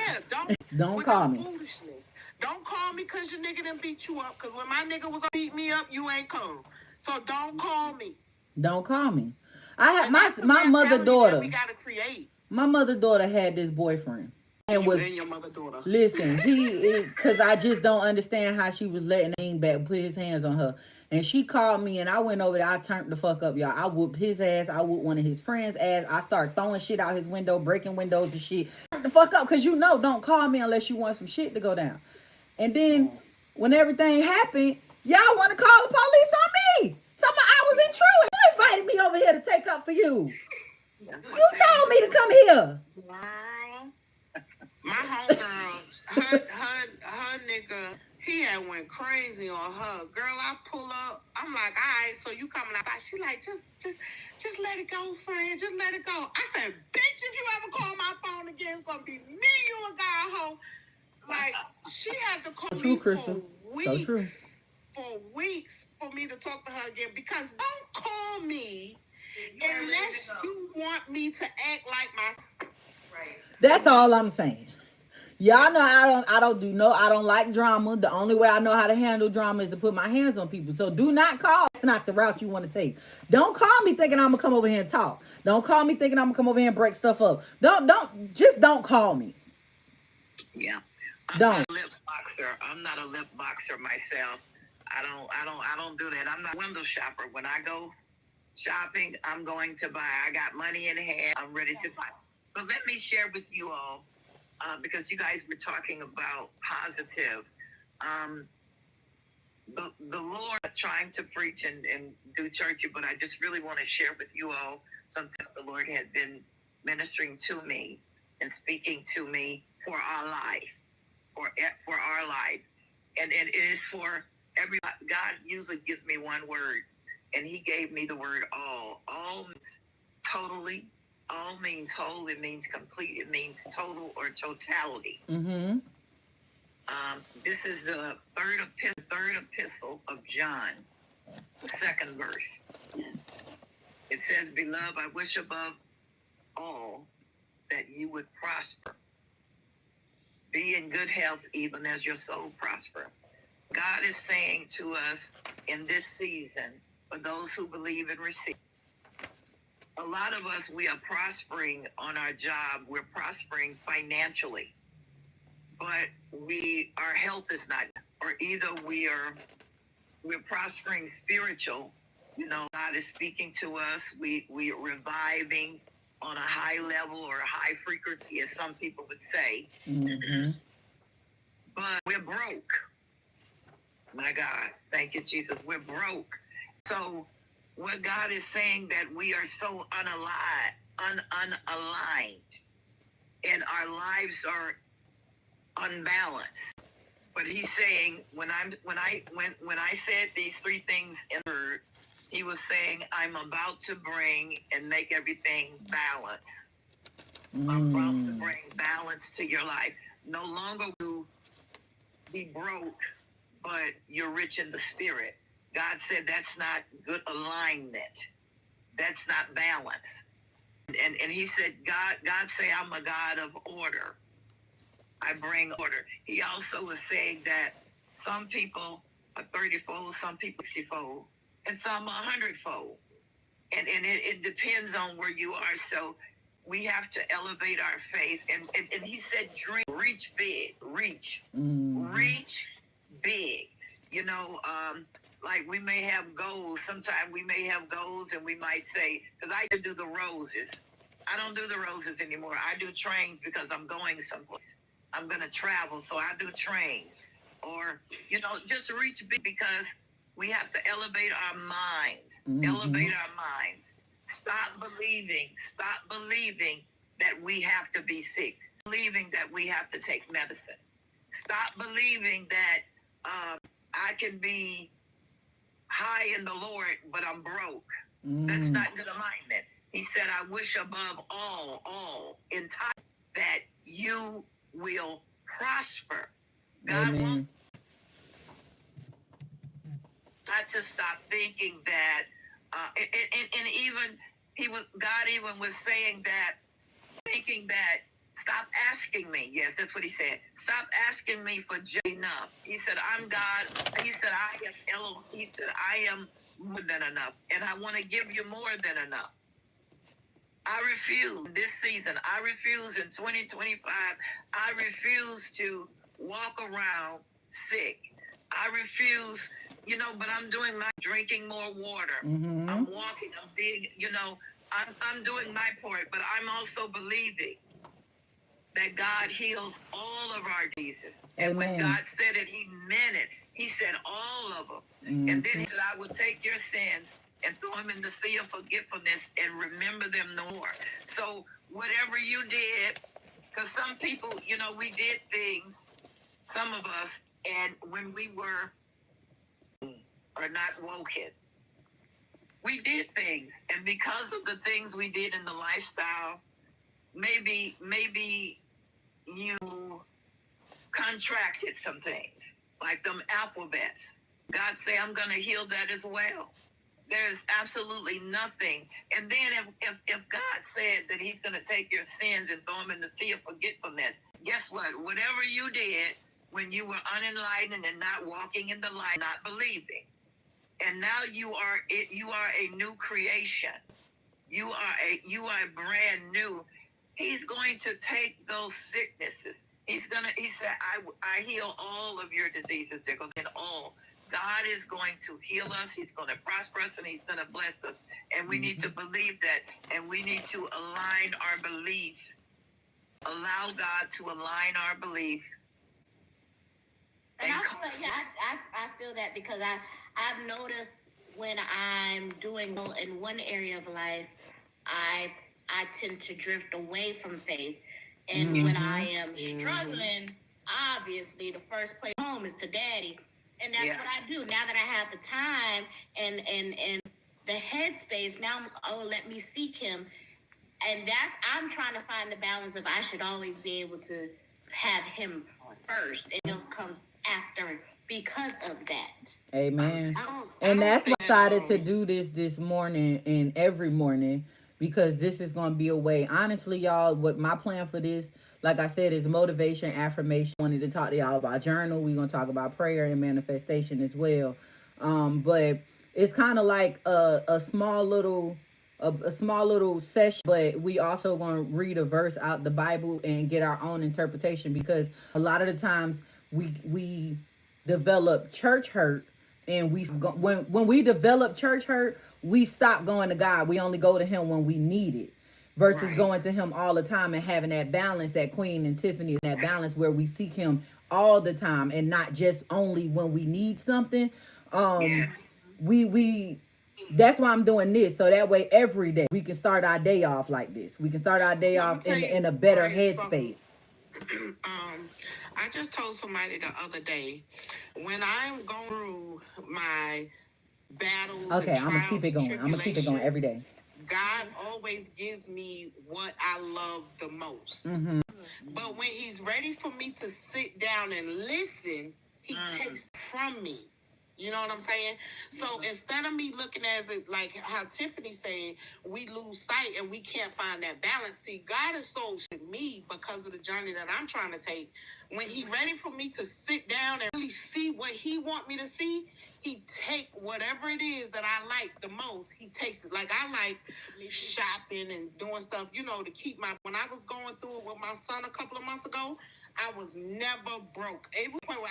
Don't call me. Foolishness. Don't call me because your nigga done beat you up. Because when my nigga was gonna beat me up, you ain't come. So don't call me. Don't call me. I had And that's the my mother mentality daughter. that we gotta create. My mother daughter had this boyfriend. And was your mother daughter. listen, because I just don't understand how she was letting him back put his hands on her. And she called me and I went over there. I turned the fuck up, y'all. I whooped his ass. I whooped one of his friends' ass. I started throwing shit out his window, breaking windows and shit. Turned the fuck up, because don't call me unless you want some shit to go down. And then when everything happened, y'all want to call the police on me. Talking about I was in truant. You invited me over here to take up for you. You told me to come here. My homegirl, her nigga, he had went crazy on her. Girl, I pull up. I'm like, all right, so you coming outside? She like, just let it go, friend. Just let it go. I said, bitch, if you ever call my phone again, it's gonna be me, you, and God, hoe. Like, she had to call me for weeks. So true. For weeks for me to talk to her again, because don't call me unless you want me to act like my. Right. That's all I'm saying. Y'all know I don't like drama. The only way I know how to handle drama is to put my hands on people. So do not call. That's not the route you want to take. Don't call me thinking I'm gonna come over here and talk. Don't call me thinking I'm gonna come over here and break stuff up. Don't call me. Yeah. Don't. I'm not a lip boxer myself. I don't do that. I'm not a window shopper. When I go shopping, I'm going to buy. I got money in hand. I'm ready to buy. But let me share with you all, because you guys were talking about positive. The Lord trying to preach and do church, but I just really want to share with you all something the Lord had been ministering to me and speaking to me for our life, for our life. And it is for everybody. God usually gives me one word, and he gave me the word all. All means totally. All means whole. It means complete. It means total or totality. Mm-hmm. This is the third epistle of John, the second verse. It says, "Beloved, I wish above all that you would prosper, be in good health, even as your soul prosper." God is saying to us in this season, for those who believe and receive, a lot of us, we are prospering on our job. We're prospering financially, but our health is not, or either we're prospering spiritual. God is speaking to us. We're reviving on a high level or a high frequency, as some people would say. Mm-hmm. But we're broke. My God, thank you, Jesus. We're broke. So what God is saying, that we are so unaligned, and our lives are unbalanced. But he's saying, when I said these three things in the word, he was saying, I'm about to bring and make everything balance. I'm about to bring balance to your life. No longer will be broke, but you're rich in the spirit. God said that's not good alignment. That's not balance. And he said, God say, I'm a God of order. I bring order. He also was saying that some people are 30-fold, some people 60-fold, and some 100-fold. And it depends on where you are. So we have to elevate our faith. And he said, dream, reach big, reach big. You know, like we may have goals. Sometimes we may have goals and we might say, because I do the roses. I don't do the roses anymore. I do trains because I'm going someplace. I'm going to travel, so I do trains. Or, you know, just reach big because we have to elevate our minds. Elevate our minds. Stop believing that we have to be sick. Believing that we have to take medicine. Stop believing that I can be high in the Lord, but I'm broke. That's not good alignment. He said, I wish above all entire that you will prosper. God wants not to stop thinking that, and even God even was saying that, thinking that, stop asking me. Yes, that's what he said. Stop asking me for just enough. He said, I'm God. He said, I am Elohim. He said, I am more than enough, and I want to give you more than enough. I refuse this season. I refuse in 2025. I refuse to walk around sick. I refuse, you know, but I'm doing my drinking more water. I'm walking, I'm being, you know, I'm doing my part, but I'm also believing that God heals all of our diseases. And when God said it, he meant it. He said all of them. And then he said, I will take your sins and throw them in the sea of forgetfulness and remember them no more. So whatever you did, because some people, you know, we did things, some of us, and when we were or not woken, we did things. And because of the things we did in the lifestyle, maybe you contracted some things, like them alphabets. God say, I'm going to heal that as well. There's absolutely nothing. And then if God said that he's going to take your sins and throw them in the sea of forgetfulness, guess what? Whatever you did when you were unenlightened and not walking in the light, not believing, and now you are a new creation. You are brand new. He's going to take those sicknesses. He said, I heal all of your diseases. They're going to get all. God is going to heal us. He's going to prosper us, and he's going to bless us. And we need to believe that, and we need to align our belief. Allow God to align our belief. And I feel that because I've noticed when I'm doing well in one area of life, I tend to drift away from faith. And when I am struggling, obviously the first place home is to daddy. And that's what I do. Now that I have the time and the headspace, now let me seek him. And I'm trying to find the balance of I should always be able to have him first, and else comes after because of that. Amen. And that's why I decided to do this morning and every morning, because this is going to be a way. Honestly, y'all, what my plan for this, like I said, is motivation, affirmation. I wanted to talk to y'all about journal. We're going to talk about prayer and manifestation as well. But it's kind of like a small little session, but we also going to read a verse out the Bible and get our own interpretation, because a lot of the times we develop church hurt, and when we develop church hurt, we stop going to God. We only go to him when we need it, versus going to him all the time and having that balance that Queen and Tiffany, that balance where we seek him all the time and not just only when we need something. We that's why I'm doing this, so that way every day we can start our day off like this. We can start our day off in a better headspace. I just told somebody the other day, when I'm going through my battles Okay, and I'm gonna keep it going. I'm gonna keep it going every day. God always gives me what I love the most. But when he's ready for me to sit down and listen, he takes from me. You know what I'm saying? So instead of me looking at it like how Tiffany said, we lose sight and we can't find that balance. See, God is so me because of the journey that I'm trying to take. When he ready for me to sit down and really see what he want me to see, he take whatever it is that I like the most. He takes it. Like I like shopping and doing stuff, you know, to keep my. When I was going through it with my son a couple of months ago, I was never broke. It was a point where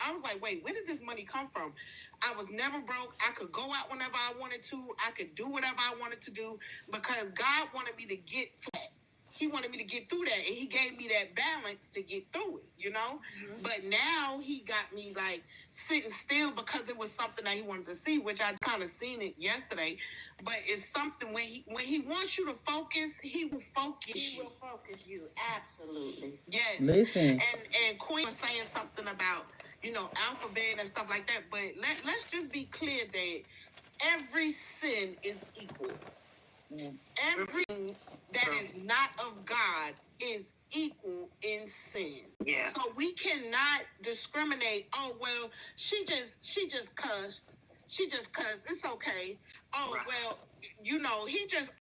I was like, wait, where did this money come from? I was never broke. I could go out whenever I wanted to. I could do whatever I wanted to do because God wanted me to get through that. He wanted me to get through that, and he gave me that balance to get through it, you know? But now he got me like sitting still because it was something that he wanted to see, which I kind of seen it yesterday. But it's something when he wants you to focus, he will focus you. He will focus you, absolutely. Yes. Listen. And Queen was saying something about, you know, alphabet and stuff like that. But let's just be clear that every sin is equal. Everything that is not of God is equal in sin. Yes. So we cannot discriminate. Oh well, she just cussed. She just cussed. It's okay. Oh Right. well, you know, he just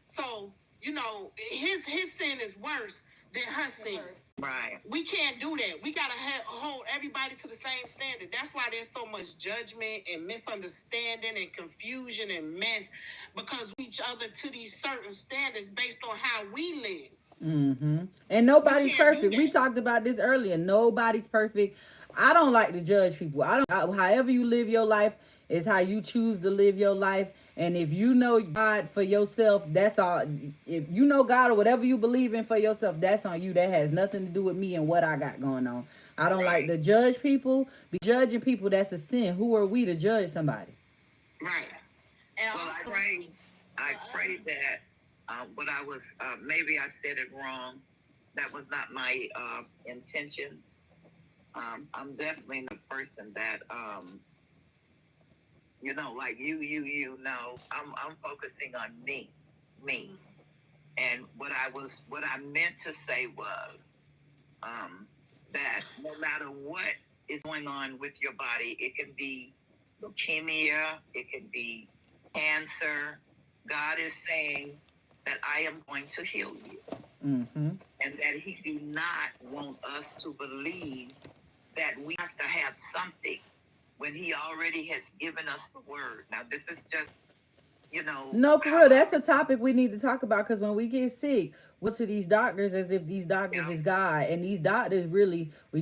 so you know his sin is worse than her sin. Right. We can't do that. We gotta hold everybody to the same standard. That's why there's so much judgment and misunderstanding and confusion and mess because we each other to these certain standards based on how we live. And nobody's You can't do perfect. We that. talked about this earlier. Nobody's perfect. I don't like to judge people. However you live your life is how you choose to live your life. And if you know God for yourself, that's all. If you know God or whatever you believe in for yourself, that's on you. That has nothing to do with me and what I got going on. I don't like to judge people. Be judging people, that's a sin. Who are we to judge somebody? Right. And Well, also, I pray that what I was, maybe I said it wrong. That was not my intentions. I'm definitely the person that, you know, like you know, I'm focusing on me. And what I meant to say was that no matter what is going on with your body, it can be leukemia, it can be cancer. God is saying that I am going to heal you. And that he do not want us to believe that we have to have something when he already has given us the word. Now, this is just, you know. No, for real. That's a topic we need to talk about because when we get sick, we go to these doctors as if these doctors is God. And these doctors really, I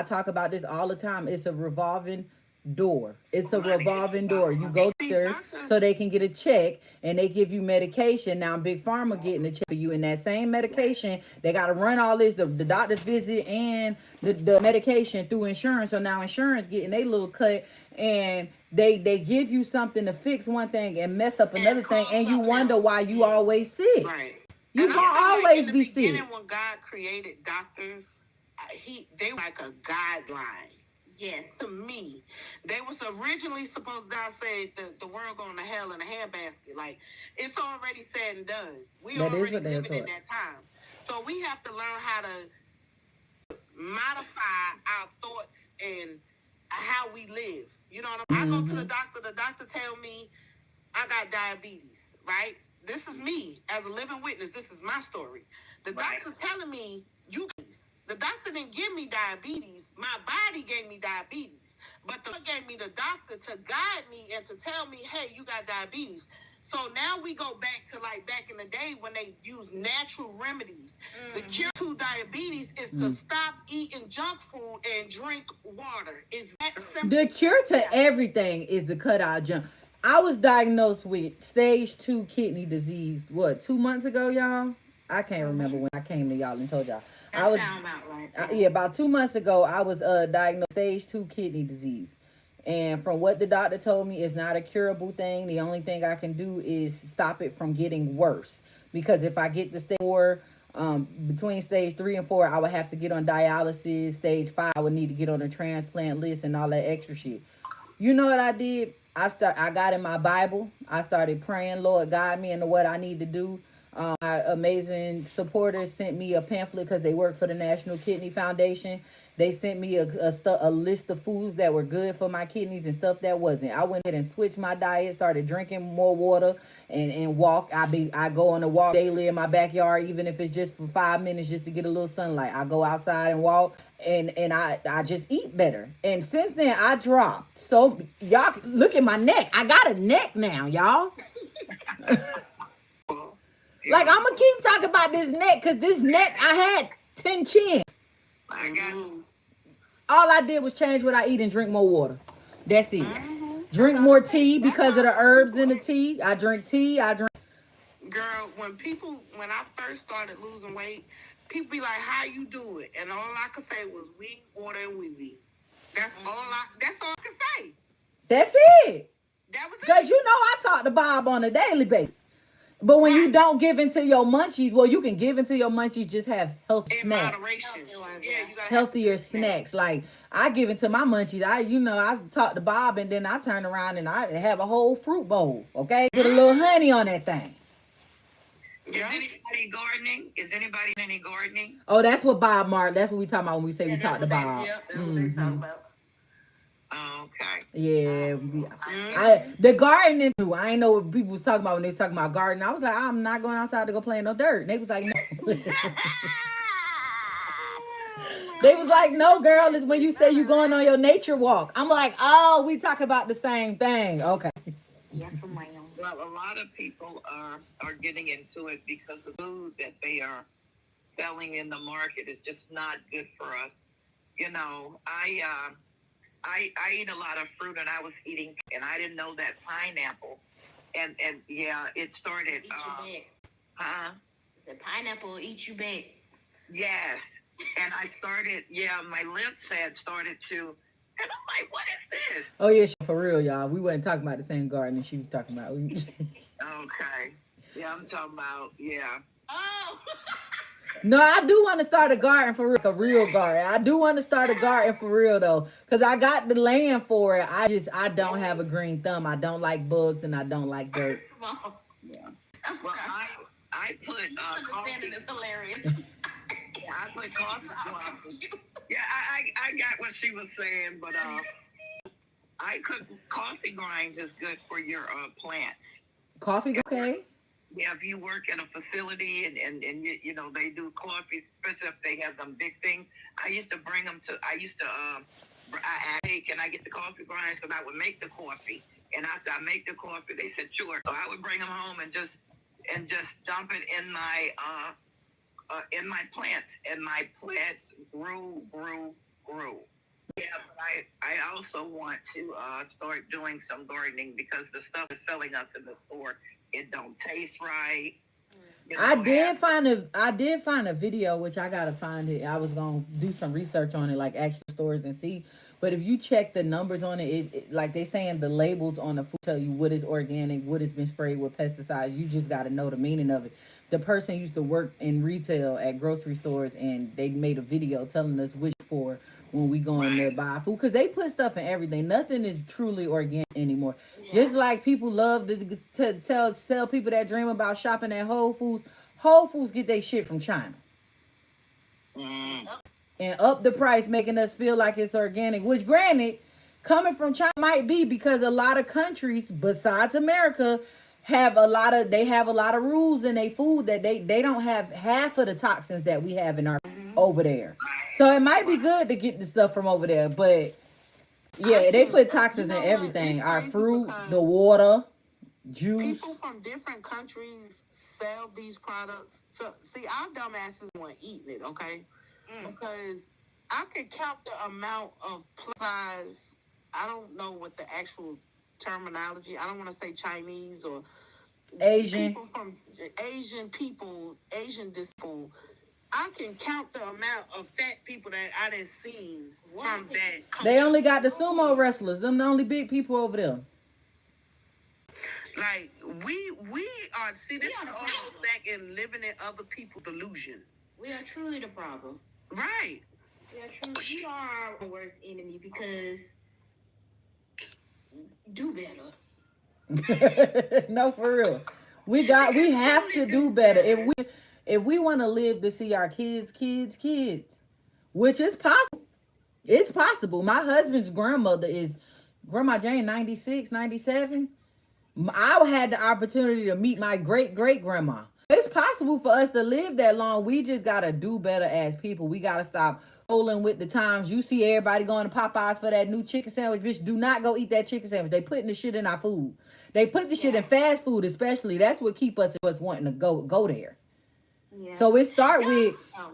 talk about this all the time. It's a revolving door. It's a revolving door. You go there so they can get a check and they give you medication. Now Big Pharma getting a check for you, and that same medication they got to run all this the doctor's visit and the medication through insurance. So now insurance getting a little cut, and they give you something to fix one thing and mess up another thing, and you wonder why you always sick. Right. You And gonna like always in be the beginning, sick. when God created doctors, they were like a guideline. yes. To me, they was originally supposed to say the world going to hell in a handbasket. Like it's already said and done. We That is already what they were living in taught. that time. So we have to learn how to modify our thoughts and how we live. You know what I mean? I go to the doctor tell me I got diabetes, right? This is me as a living witness. This is my story. The doctor telling me you guys. The doctor didn't give me diabetes. My body gave me diabetes. But the Lord gave me the doctor to guide me and to tell me, hey, you got diabetes. So now we go back to like back in the day when they used natural remedies. The cure to diabetes is to stop eating junk food and drink water. Is that simple? The cure to everything is to cut out junk. I was diagnosed with stage 2 kidney disease, 2 months ago, y'all? I can't remember when I came to y'all and told y'all. That sound about right. Yeah, about 2 months ago, I was diagnosed with stage 2 kidney disease. And from what the doctor told me, it's not a curable thing. The only thing I can do is stop it from getting worse. Because if I get to stage 4, between stage 3 and 4, I would have to get on dialysis. Stage 5, I would need to get on a transplant list and all that extra shit. You know what I did? I got in my Bible. I started praying, Lord, guide me into what I need to do. My amazing supporters sent me a pamphlet because they work for the National Kidney Foundation. They sent me a list of foods that were good for my kidneys and stuff that wasn't. I went ahead and switched my diet, started drinking more water and walk. I go on a walk daily in my backyard, even if it's just for 5 minutes just to get a little sunlight. I go outside and walk and I just eat better. And since then I dropped. So y'all look at my neck. I got a neck now, y'all. Like, I'm gonna keep talking about this neck because this neck, I had 10 chins. I got you. All I did was change what I eat and drink more water. That's it. Drink more tea because of the herbs in the tea. I drink tea. Girl, when I first started losing weight, people be like, "How you do it?" And all I could say was weed, water, and wee. That's all I could say. That's it. That was it. Because you know I talk to Bob on a daily basis. But when you don't give into your munchies, well, you can give into your munchies, just have healthy in snacks. moderation. Yeah, you gotta Healthier snacks. Like, I give into my munchies. I talk to Bob and then I turn around and I have a whole fruit bowl, okay? Put a little honey on that thing. Yeah. Is anybody gardening? Is anybody in any gardening? Oh, that's what Bob Mark, that's what we talking about when we say we talk to Bob. Yeah, that's what they talk about. Okay. Yeah, the gardening. I ain't know what people was talking about when they was talking about gardening. I was like, I'm not going outside to go play in no dirt. And they was like, no. They was like, no, girl, it's when you say you going on your nature walk. I'm like, oh, we talk about the same thing. Okay. Yeah, for my own. Well, a lot of people are getting into it because the food that they are selling in the market is just not good for us. You know, I eat a lot of fruit, and I was eating, and I didn't know that pineapple, and yeah, it started. Eat you back. Huh? The pineapple will eat you back. Yes, and I started. Yeah, my lips had started to, and I'm like, what is this? Oh yeah, for real, y'all. We wasn't talking about the same garden she was talking about. Okay. Yeah, I'm talking about. Yeah. Oh. No, I do want to start a garden for real, like a real garden. I do want to start a garden for real though, because I got the land for it. I don't have a green thumb. I don't like bugs and I don't like dirt. Yeah. I'm sorry. I put Understanding is hilarious. I put coffee. Yeah, I got what she was saying, but I cook coffee grinds is good for your plants. Coffee, okay. Yeah, if you work in a facility and you know they do coffee, especially if they have them big things. I used to bring them to. I bake and I get the coffee grinds because I would make the coffee, and after I make the coffee, they said sure. So I would bring them home and just dump it in my plants, and my plants grew. Yeah, but I also want to start doing some gardening because the stuff is selling us in the store. It don't taste right. I did find a video, which I gotta find it. I was gonna do some research on it, like actual stores and see. But if you check the numbers on it, like they saying the labels on the food tell you what is organic, what has been sprayed with pesticides. You just gotta know the meaning of it. The person used to work in retail at grocery stores, and they made a video telling us which for when we go in there buy food, because they put stuff in everything. Nothing is truly organic anymore. Yeah. Just like people love to tell people that dream about shopping at Whole Foods. Whole Foods get their shit from China. And up the price, making us feel like it's organic, which granted, coming from China might be, because a lot of countries besides America have a lot of rules in their food that they don't have half of the toxins that we have in our over there. So it might be good to get the stuff from over there, but yeah, they put toxins in everything. Our fruit, the water, juice. People from different countries sell these products. See, our dumbasses weren't eating it, okay? Because I could count the amount of plus. I don't know what the actual terminology. I don't want to say Chinese or Asian people from Asian people. I can count the amount of fat people that I done seen from that culture. They only got the sumo wrestlers. Them the only big people over there. Like we are. See, this is all back in living in other people's delusion. We are truly the problem. Right. We are our worst enemy because do better. No, for real. We have to do better. If we want to live to see our kids, which is possible. It's possible. My husband's grandmother is Grandma Jane, 96, 97. I had the opportunity to meet my great grandma. It's possible for us to live that long. We just gotta do better as people. We gotta stop rolling with the times. You see everybody going to Popeyes for that new chicken sandwich. Bitch, do not go eat that chicken sandwich. They putting the shit in our food. They put the shit in fast food, especially. That's what keep us wanting to go there. Yeah. So it start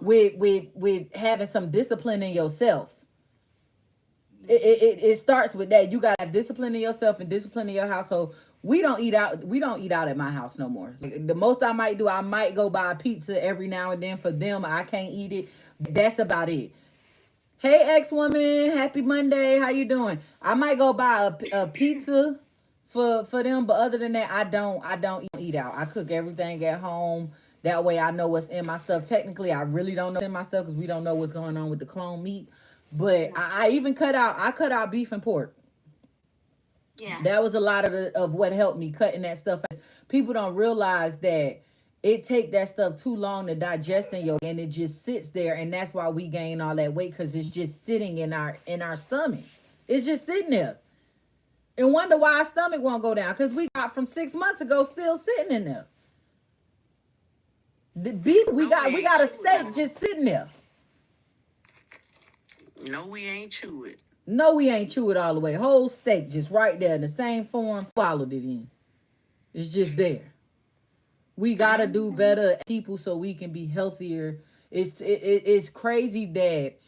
with having some discipline in yourself. It starts with that. You got to have discipline in yourself and discipline in your household. We don't eat out. We don't eat out at my house no more. Like, the most I might do, I might go buy a pizza every now and then for them. I can't eat it. That's about it. Hey, ex-woman, happy Monday. How you doing? I might go buy a pizza for them, but other than that, I don't eat out. I cook everything at home. That way I know what's in my stuff. Technically, I really don't know what's in my stuff because we don't know what's going on with the clone meat. But I even cut out beef and pork. Yeah. That was a lot of what helped me cutting that stuff. People don't realize that it take that stuff too long to digest in and it just sits there, and that's why we gain all that weight, because it's just sitting in our stomach. It's just sitting there. And wonder why our stomach won't go down, because we got from 6 months ago still sitting in there. The beef we got a steak just sitting there. No, we ain't chew it. No, we ain't chew it all the way. Whole steak just right there in the same form. Followed it in. It's just there. We gotta do better, people, so we can be healthier. It's crazy that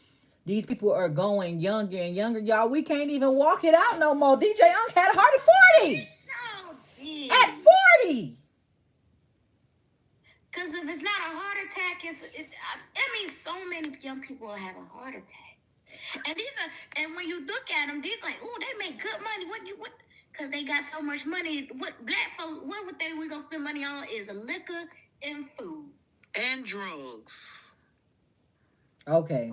these people are going younger and younger. Y'all, we can't even walk it out no more. DJ Young had a heart at 40. So did. At 40. Because if it's not a heart attack, I mean, so many young people are having heart attacks. And when you look at them, these like, oh, they make good money. What? Because they got so much money. What black folks, what would we gonna spend money on is liquor and food. And drugs. Okay.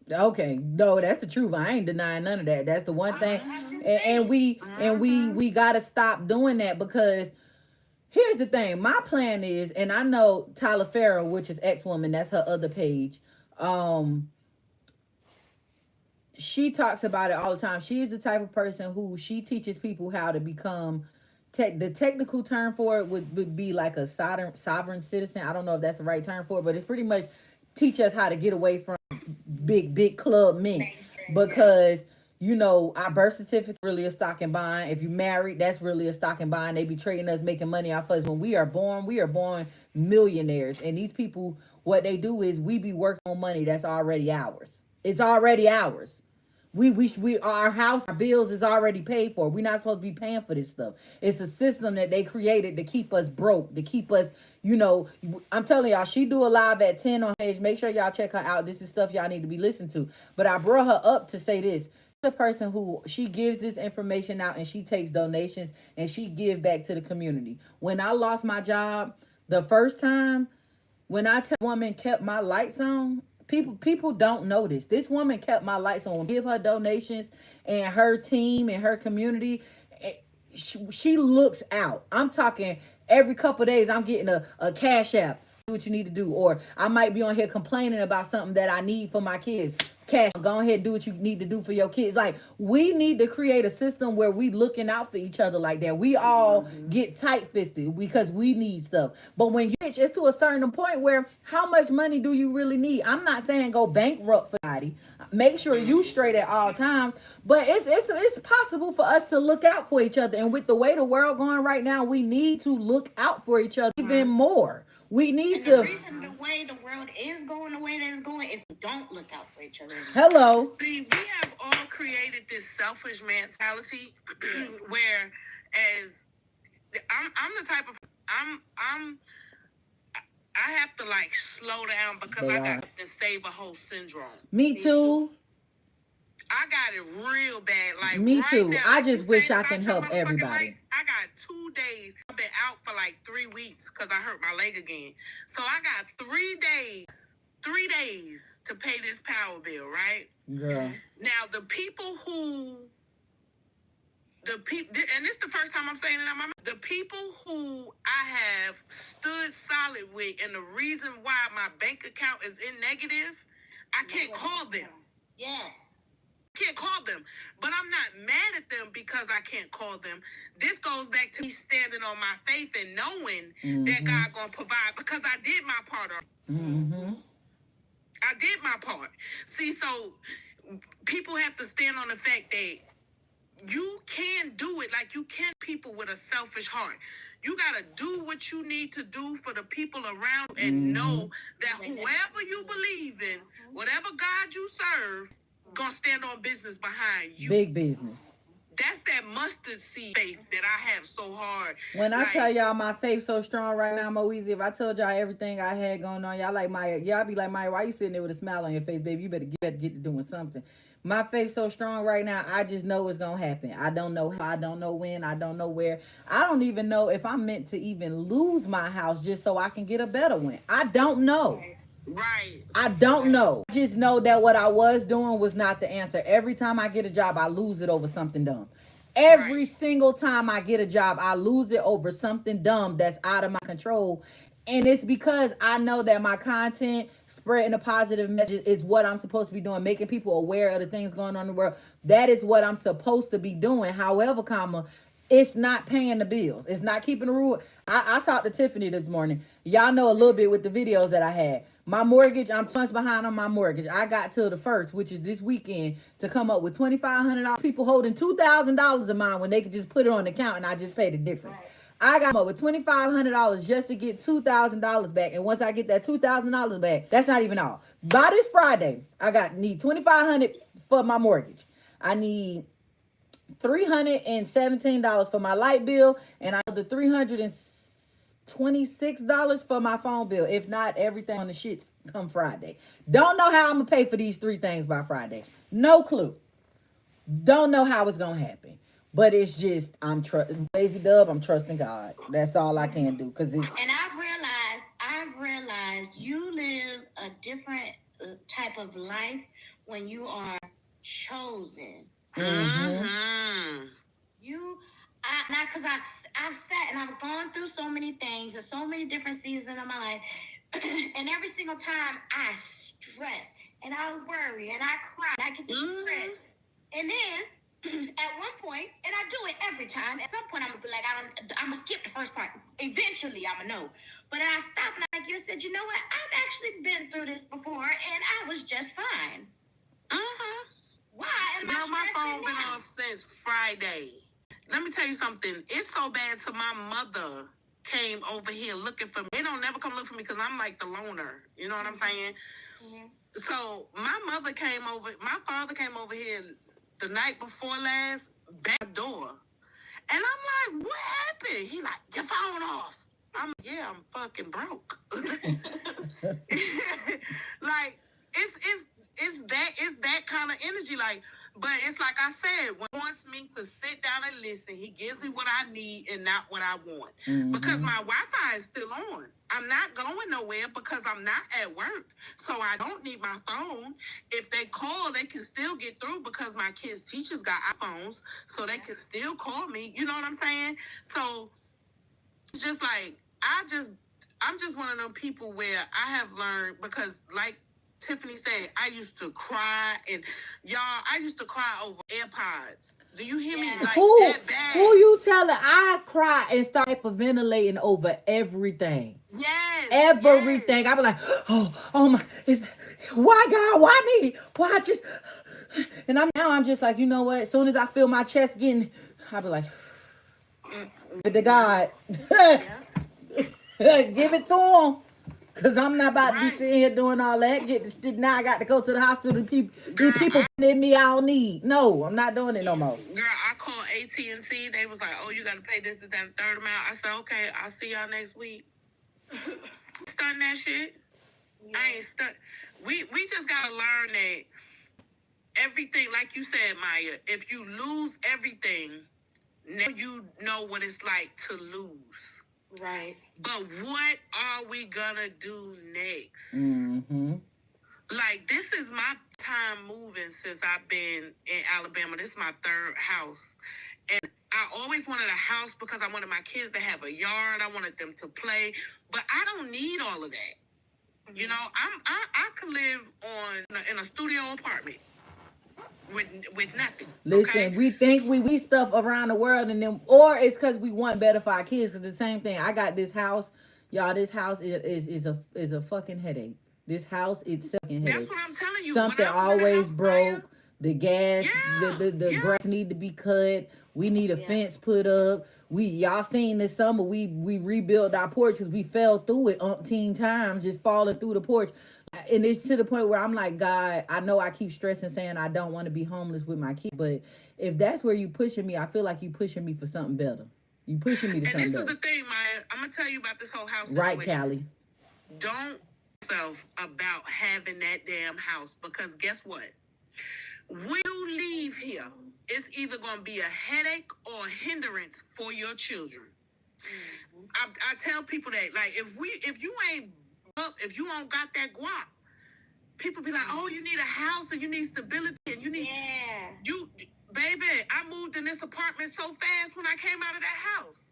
Okay, no, that's the truth. I ain't denying none of that. That's the one thing. And we gotta stop doing that, because here's the thing. My plan is, and I know Tyler Farrell, which is ex-woman, that's her other page. She talks about it all the time. She is the type of person who she teaches people how to become the technical term for it would be like a sovereign citizen. I don't know if that's the right term for it, but it's pretty much teach us how to get away from big club men, because our birth certificate really a stock and bond. If you married, that's really a stock and bond. They be trading us, making money off us. When we are born millionaires, and these people, what they do is we be working on money that's already ours. It's already ours. Our house, our bills is already paid for. We're not supposed to be paying for this stuff. It's a system that they created to keep us broke, to keep us, I'm telling y'all, she do a live at 10 on page. Make sure y'all check her out. This is stuff y'all need to be listening to. But I brought her up to say this. The person who she gives this information out, and she takes donations, and she give back to the community. When I lost my job the first time, when I tell woman kept my lights on, people don't notice. This woman kept my lights on. Give her donations, and her team and her community. She looks out. I'm talking every couple of days I'm getting a cash app. Do what you need to do. Or I might be on here complaining about something that I need for my kids. Cash, go ahead, do what you need to do for your kids. Like, we need to create a system where we looking out for each other like that. We all get tight-fisted because we need stuff. But when you reach, it's to a certain point where how much money do you really need? I'm not saying go bankrupt for anybody. Make sure you straight at all times. But it's possible for us to look out for each other. And with the way the world going right now, we need to look out for each other even more. We need the reason the way the world is going the way that it's going is we don't look out for each other. Hello. See, we have all created this selfish mentality where, as I'm the type of I have to like slow down because I got the save a whole syndrome. Me too. I got it real bad. Like, me right too. Now, I just wish I can help everybody. Lights, I got 2 days. I've been out for like 3 weeks because I hurt my leg again. So I got 3 days to pay this power bill, right? Girl. Now the people who the people, and this is the first time I'm saying it out my mouth. The people who I have stood solid with, and the reason why my bank account is in negative, I can't call them. Yes. Can't call them, but I'm not mad at them because I can't call them. This goes back to me standing on my faith and knowing that God gonna provide, because I did my part. I did my part. See, so people have to stand on the fact that you can do it. Like, you can people with a selfish heart. You gotta do what you need to do for the people around you, and know that whoever you believe in, whatever God you serve, gonna stand on business behind you. Big business. That's that mustard seed faith that I have so hard. When I tell y'all my faith so strong right now, Moeezy, if I told y'all everything I had going on, y'all like, Maya, y'all be like, Maya, why you sitting there with a smile on your face, baby? You better get to doing something. My faith so strong right now, I just know it's gonna happen. I don't know how, I don't know when, I don't know where. I don't even know if I'm meant to even lose my house just so I can get a better one. I don't know. Right. I don't know. I just know that what I was doing was not the answer. Every time I get a job, I lose it over something dumb. Every single time I get a job, I lose it over something dumb that's out of my control. And it's because I know that my content, spreading a positive message, is what I'm supposed to be doing, making people aware of the things going on in the world. That is what I'm supposed to be doing. However, it's not paying the bills. It's not keeping the rule. I talked to Tiffany this morning. Y'all know a little bit with the videos that I had. My mortgage, I'm 2 months behind on my mortgage. I got till the 1st, which is this weekend, to come up with $2,500. People holding $2,000 of mine when they could just put it on the account and I just pay the difference. Right. I got up with $2,500 just to get $2,000 back. And once I get that $2,000 back, that's not even all. By this Friday, need $2,500 for my mortgage. I need $317 for my light bill, and I owe the $326 for my phone bill. If not, everything on the shits come Friday. Don't know how I'm gonna pay for these 3 things by Friday. No clue. Don't know how it's gonna happen. But it's just, lazy dub, I'm trusting God. That's all I can do. And I've realized you live a different type of life when you are chosen. Because I've sat and I've gone through so many things and so many different seasons of my life, and every single time I stress and I worry and I cry and I get depressed, and then at one point, and I do it every time, at some point I'm gonna be like, I'm gonna skip the first part. Eventually I'm gonna know, but I stopped and I said, you know what? I've actually been through this before and I was just fine. Why am I my phone stressing been now? off since Friday. Let me tell you something. It's so bad to my mother came over here looking for me. They don't never come look for me because I'm like the loner. You know what I'm saying? So my father came over here the night before last, back door. And I'm like, what happened? He like, your phone off. I'm I'm fucking broke. Like, it's that kind of energy. Like, but it's like I said, when he wants me to sit down and listen, he gives me what I need and not what I want. Because my Wi-Fi is still on. I'm not going nowhere because I'm not at work. So I don't need my phone. If they call, they can still get through because my kids' teachers got iPhones. So they can still call me. You know what I'm saying? So it's just like, I'm just one of them people where I have learned, because like Tiffany said, I used to cry, and y'all, I used to cry over AirPods. Do you hear me? Like, that bad. Who you telling? I cry and start hyperventilating over everything. Yes. Everything. I be like, oh my, why God? Why me? Why just? And I'm just like, you know what? As soon as I feel my chest getting, I be like, to God. Give it to him. Because I'm not about to be sitting here doing all that. Now I got to go to the hospital. These people in me I don't need. No, I'm not doing it no more. Girl, I called AT&T. They was like, oh, you got to pay this, that, third amount. I said, okay, I'll see y'all next week. Stunned that shit. Yeah. I ain't stunned. We just got to learn that everything, like you said, Maya, if you lose everything, now you know what it's like to lose. Right. But what are we gonna do next? Like, this is my time moving since I've been in Alabama. This is my 3rd house. And I always wanted a house because I wanted my kids to have a yard. I wanted them to play, but I don't need all of that. You know, I could live in a studio apartment with nothing. Listen, Okay? we think we stuff around the world, and then, or it's because we want better for our kids. It's the same thing. I got this house, y'all. This house is a fucking headache. This house itself a headache. That's what I'm telling you. Something When I was in the always house broke. fire, The gas, yeah, the yeah. grass need to be cut. We need a fence put up. Y'all seen this summer we rebuilt our porch because we fell through it umpteen times, just falling through the porch. And it's to the point where I'm like, God, I know I keep stressing saying I don't want to be homeless with my kids, but if that's where you pushing me, I feel like you pushing me for something better. You pushing me to And something this better. is the thing, Maya. I'm gonna tell you about this whole house situation. Right, Callie. Don't yourself about having that damn house, because guess what? When you leave here, it's either gonna be a headache or a hindrance for your children. I tell people that, like, if you ain't up, if you don't got that guap, people be like, oh, you need a house and you need stability and you need you, baby. I moved in this apartment so fast when I came out of that house.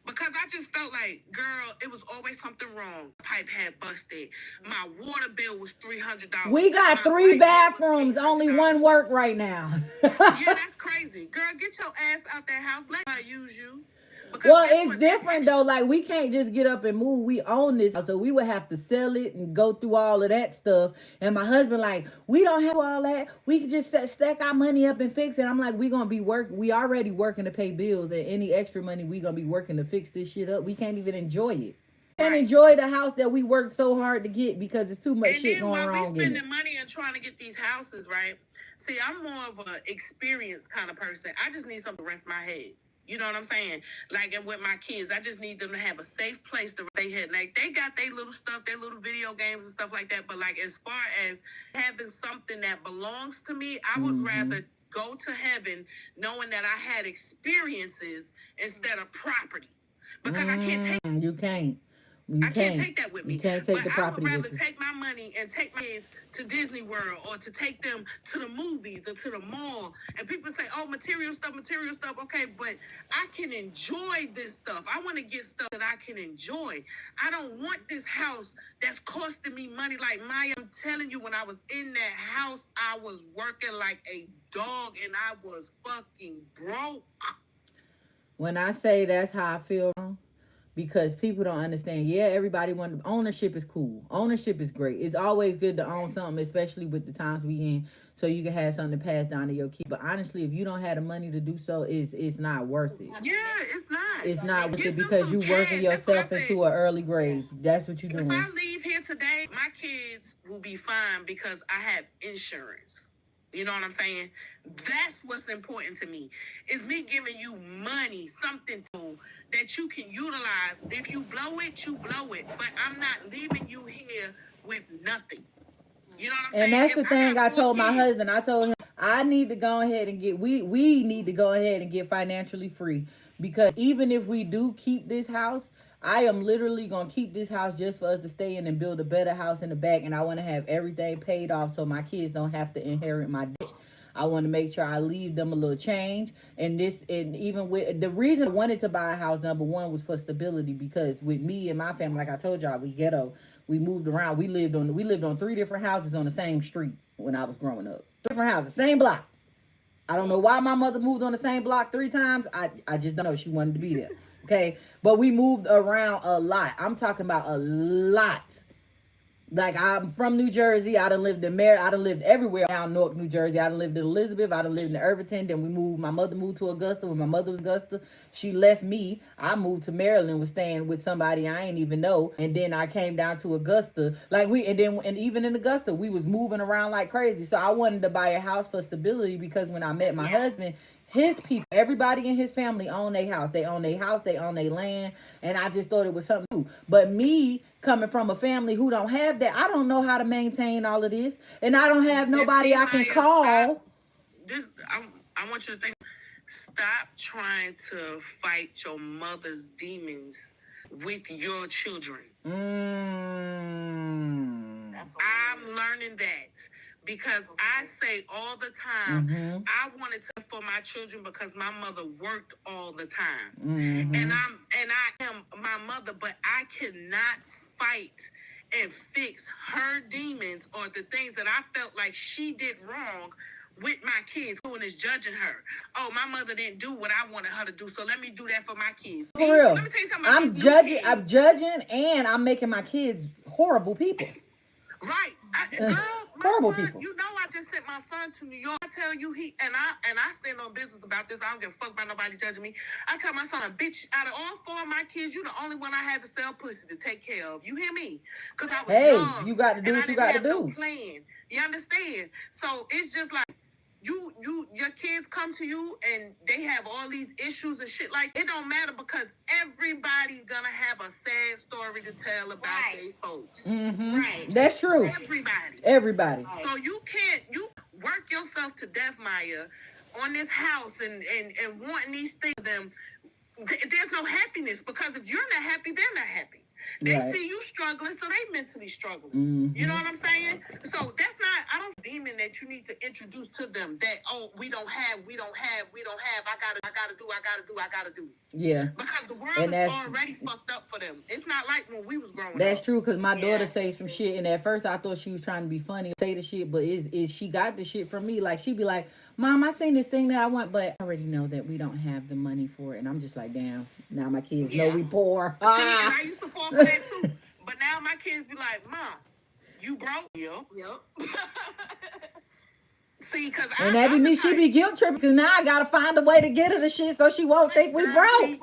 Because I just felt like, girl, it was always something wrong. Pipe had busted. My water bill was $300. We got My 3 light bill was bathrooms, only $800. one work right now. Yeah, that's crazy. Girl, get your ass out that house. Let her use you. Because Well, guess it's what? different though. Like, we can't just get up and move. We own this, so we would have to sell it and go through all of that stuff. And my husband, like, we don't have all that. We can just stack our money up and fix it. I'm like, we gonna be We already working to pay bills, and any extra money we gonna be working to fix this shit up. We can't even enjoy it. And enjoy the house that we worked so hard to get because it's too much And shit then going while we wrong in it. spending money and trying to get these houses, right? See, I'm more of an experienced kind of person. I just need something to rest my head. You know what I'm saying? Like, and with my kids, I just need them to have a safe place to lay head. Like, they got their little stuff, their little video games and stuff like that. But, like, as far as having something that belongs to me, I would rather go to heaven knowing that I had experiences instead of property. Because I can't take You can't. I can't take that with me. You can't take but the property I would with rather you. take my money and take my kids to Disney World or to take them to the movies or to the mall. And people say, oh, material stuff. Okay, but I can enjoy this stuff. I want to get stuff that I can enjoy. I don't want this house that's costing me money. Like, Maya, I'm telling you, when I was in that house, I was working like a dog and I was fucking broke. When I say that's how I feel, because people don't understand. Yeah, everybody want ownership is cool. Ownership is great. It's always good to own something, especially with the times we in, so you can have something to pass down to your kids. But honestly, if you don't have the money to do so, it's not worth it. Yeah, it's not. It's not worth Get it them because some you working cash. That's what I yourself said. into an early grave. That's what you If doing. I leave here today, my kids will be fine because I have insurance. You know what I'm saying? That's what's important to me. Is me giving you money, something that you can utilize. If you blow it, you blow it. But I'm not leaving you here with nothing. You know what I'm saying? And that's the If thing I got 4 told my kids, husband. I told him I need to go ahead and get we need to go ahead and get financially free, because even if we do keep this house, I am literally gonna keep this house just for us to stay in and build a better house in the back, and I want to have everything paid off so my kids don't have to inherit my debt. I want to make sure I leave them a little change. And even with the reason I wanted to buy a house, number one, was for stability, because with me and my family, like I told y'all, we ghetto. We moved around. We lived on 3 different houses on the same street when I was growing up. Different houses, same block. I don't know why my mother moved on the same block 3 times. I just don't know. She wanted to be there. Okay. But we moved around a lot. I'm talking about a lot. Like, I'm from New Jersey. I done lived everywhere around Newark, New Jersey. I done lived in Elizabeth. I done lived in Irvington. Then my mother moved to Augusta. When my mother was Augusta, she left me. I moved to Maryland, was staying with somebody I ain't even know. And then I came down to Augusta. And even in Augusta, we was moving around like crazy. So I wanted to buy a house for stability, because when I met my husband, his people, everybody in his family own their house. They own their house. They own their land. And I just thought it was something new. But me coming from a family who don't have that, I don't know how to maintain all of this. And I don't have nobody I can call. I want you to think. Stop trying to fight your mother's demons with your children. I'm learning that because I say all the time, I wanted to for my children because my mother worked all the time, and I am my mother, but I cannot fight and fix her demons or the things that I felt like she did wrong with my kids. Who is judging her? Oh, my mother didn't do what I wanted her to do, so let me do that for my kids. For real. Let me tell you something about I'm these judging. new kids. I'm judging, and I'm making my kids horrible people. Right, girl, my Horrible son. people. You know, I just sent my son to New York. I tell you, I stand on business about this. I don't give a fuck about nobody judging me. I tell my son, a bitch, out of all four of my kids, you the only one I had to sell pussy to take care of. You hear me? Because I was young. You got to do and what I you didn't got to have no do. plan. You understand? So it's just like. Your kids come to you and they have all these issues and shit. Like, it don't matter because everybody's gonna have a sad story to tell about their folks. Right. That's true. Everybody. So you work yourself to death, Mya, on this house and wanting these things. Them, there's no happiness because if you're not happy, they're not happy. They see you struggling, so they mentally struggling. You know what I'm saying? So that's not, I don't demon that you need to introduce to them that, oh, we don't have, I gotta do. Yeah. Because the world is already fucked up for them. It's not like when we was growing up. That's true, because my daughter say some shit, and at first I thought she was trying to be funny, say the shit, but is she got the shit from me. Like, she be like, Mom, I seen this thing that I want, but I already know that we don't have the money for it. And I'm just like, damn, now my kids know we poor. See, and I used to fall for that too. But now my kids be like, Mom, you broke? Yep. See, because and that be me, she be guilt tripping, because now I gotta find a way to get her the shit so she won't think we broke. See,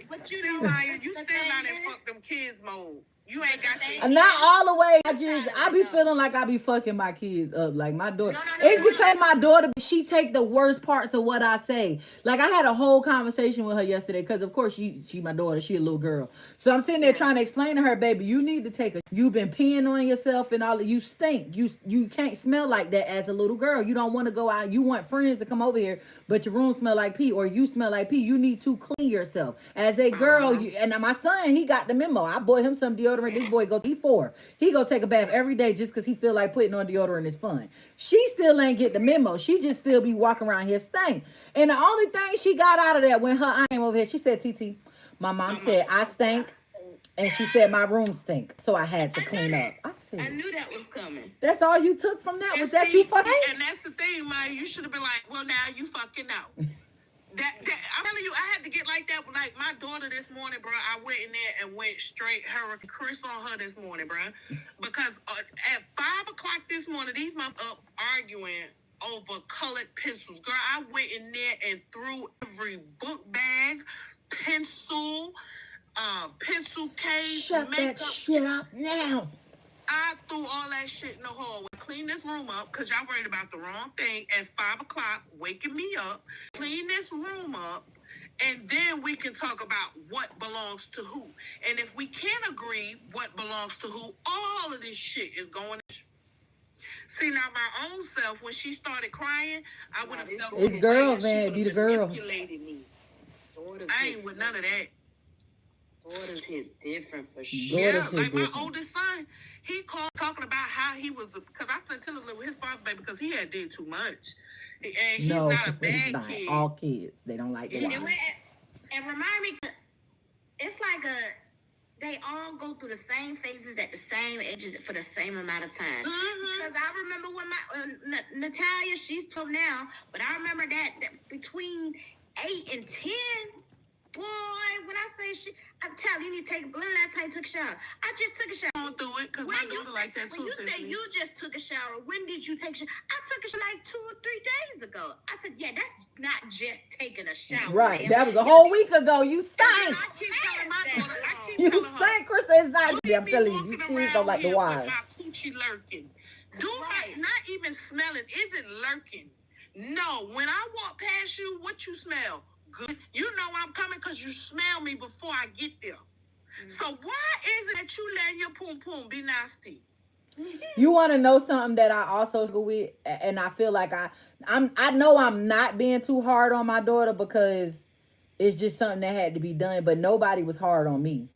but you know, Mya, you still not in fuck them kids mode. You ain't got that. Not all the way. I be feeling like I be fucking my kids up. Like, my daughter. It's because my daughter, she take the worst parts of what I say. Like, I had a whole conversation with her yesterday, because of course she my daughter. She a little girl. So I'm sitting there trying to explain to her, baby, you need to take a, you've been peeing on yourself and all. You stink. You can't smell like that as a little girl. You don't want to go out. You want friends to come over here, but your room smell like pee, or you smell like pee. You need to clean yourself. As a girl, and my son, he got the memo. I bought him some deodorant. This boy he 4. He go take a bath every day just because he feel like putting on deodorant is fun. She still ain't get the memo. She just still be walking around here stink. And the only thing she got out of that when her aunt came over here, she said, TT, my mom said I stink, and she said my room stink, so I had to clean up. I said, I knew that was coming. That's all you took from that? Was that see, you fucking? And that's the thing, Mya. You should have been like, well, now you fucking out. I'm telling you, I had to get like that. Like, my daughter this morning, bro, I went in there and went straight her Chris on her this morning, bro, because at 5 o'clock this morning, these mom up arguing over colored pencils. Girl, I went in there and threw every book bag, pencil case, Shut makeup. that shit up now. I threw all that shit in the hallway. Clean this room up, because y'all worried about the wrong thing at 5 o'clock, waking me up. Clean this room up, and then we can talk about what belongs to who. And if we can't agree what belongs to who, all of this shit is going. See, now my own self, when she started crying, I would have felt it's girls, man. Be the girls. Me. I ain't with none of that. Daughters hit different for sure. Yeah, like my oldest son, he called talking about how he was, because I sent him to live with his father, baby, because he had did too much. And he's not a bad kid. All kids, they don't like the wife. And remind me, it's like they all go through the same phases at the same ages for the same amount of time. Because I remember when my Natalia, she's 12 now, but I remember that between 8 and 10. Boy, when I say I'm telling you, need to take. When last time you took a shower? I just took a shower. Don't do it, because my daughter like that too. When you say you just took a shower, when did you take a shower? I took a shower like 2 or 3 days ago. I said, yeah, that's not just taking a shower. Right, man. that was a whole week ago. You stink. I keep telling my daughter, You stink, Krista. It's not. I'm telling you, you still don't like the wife. My coochie lurking. Not even smelling. Is it lurking? No. When I walk past you, what you smell? Good. You know I'm coming because you smell me before I get there. So why is it that you let your poom poom be nasty? You want to know something that I also go with, and I feel like I know I'm not being too hard on my daughter, because it's just something that had to be done, but nobody was hard on me.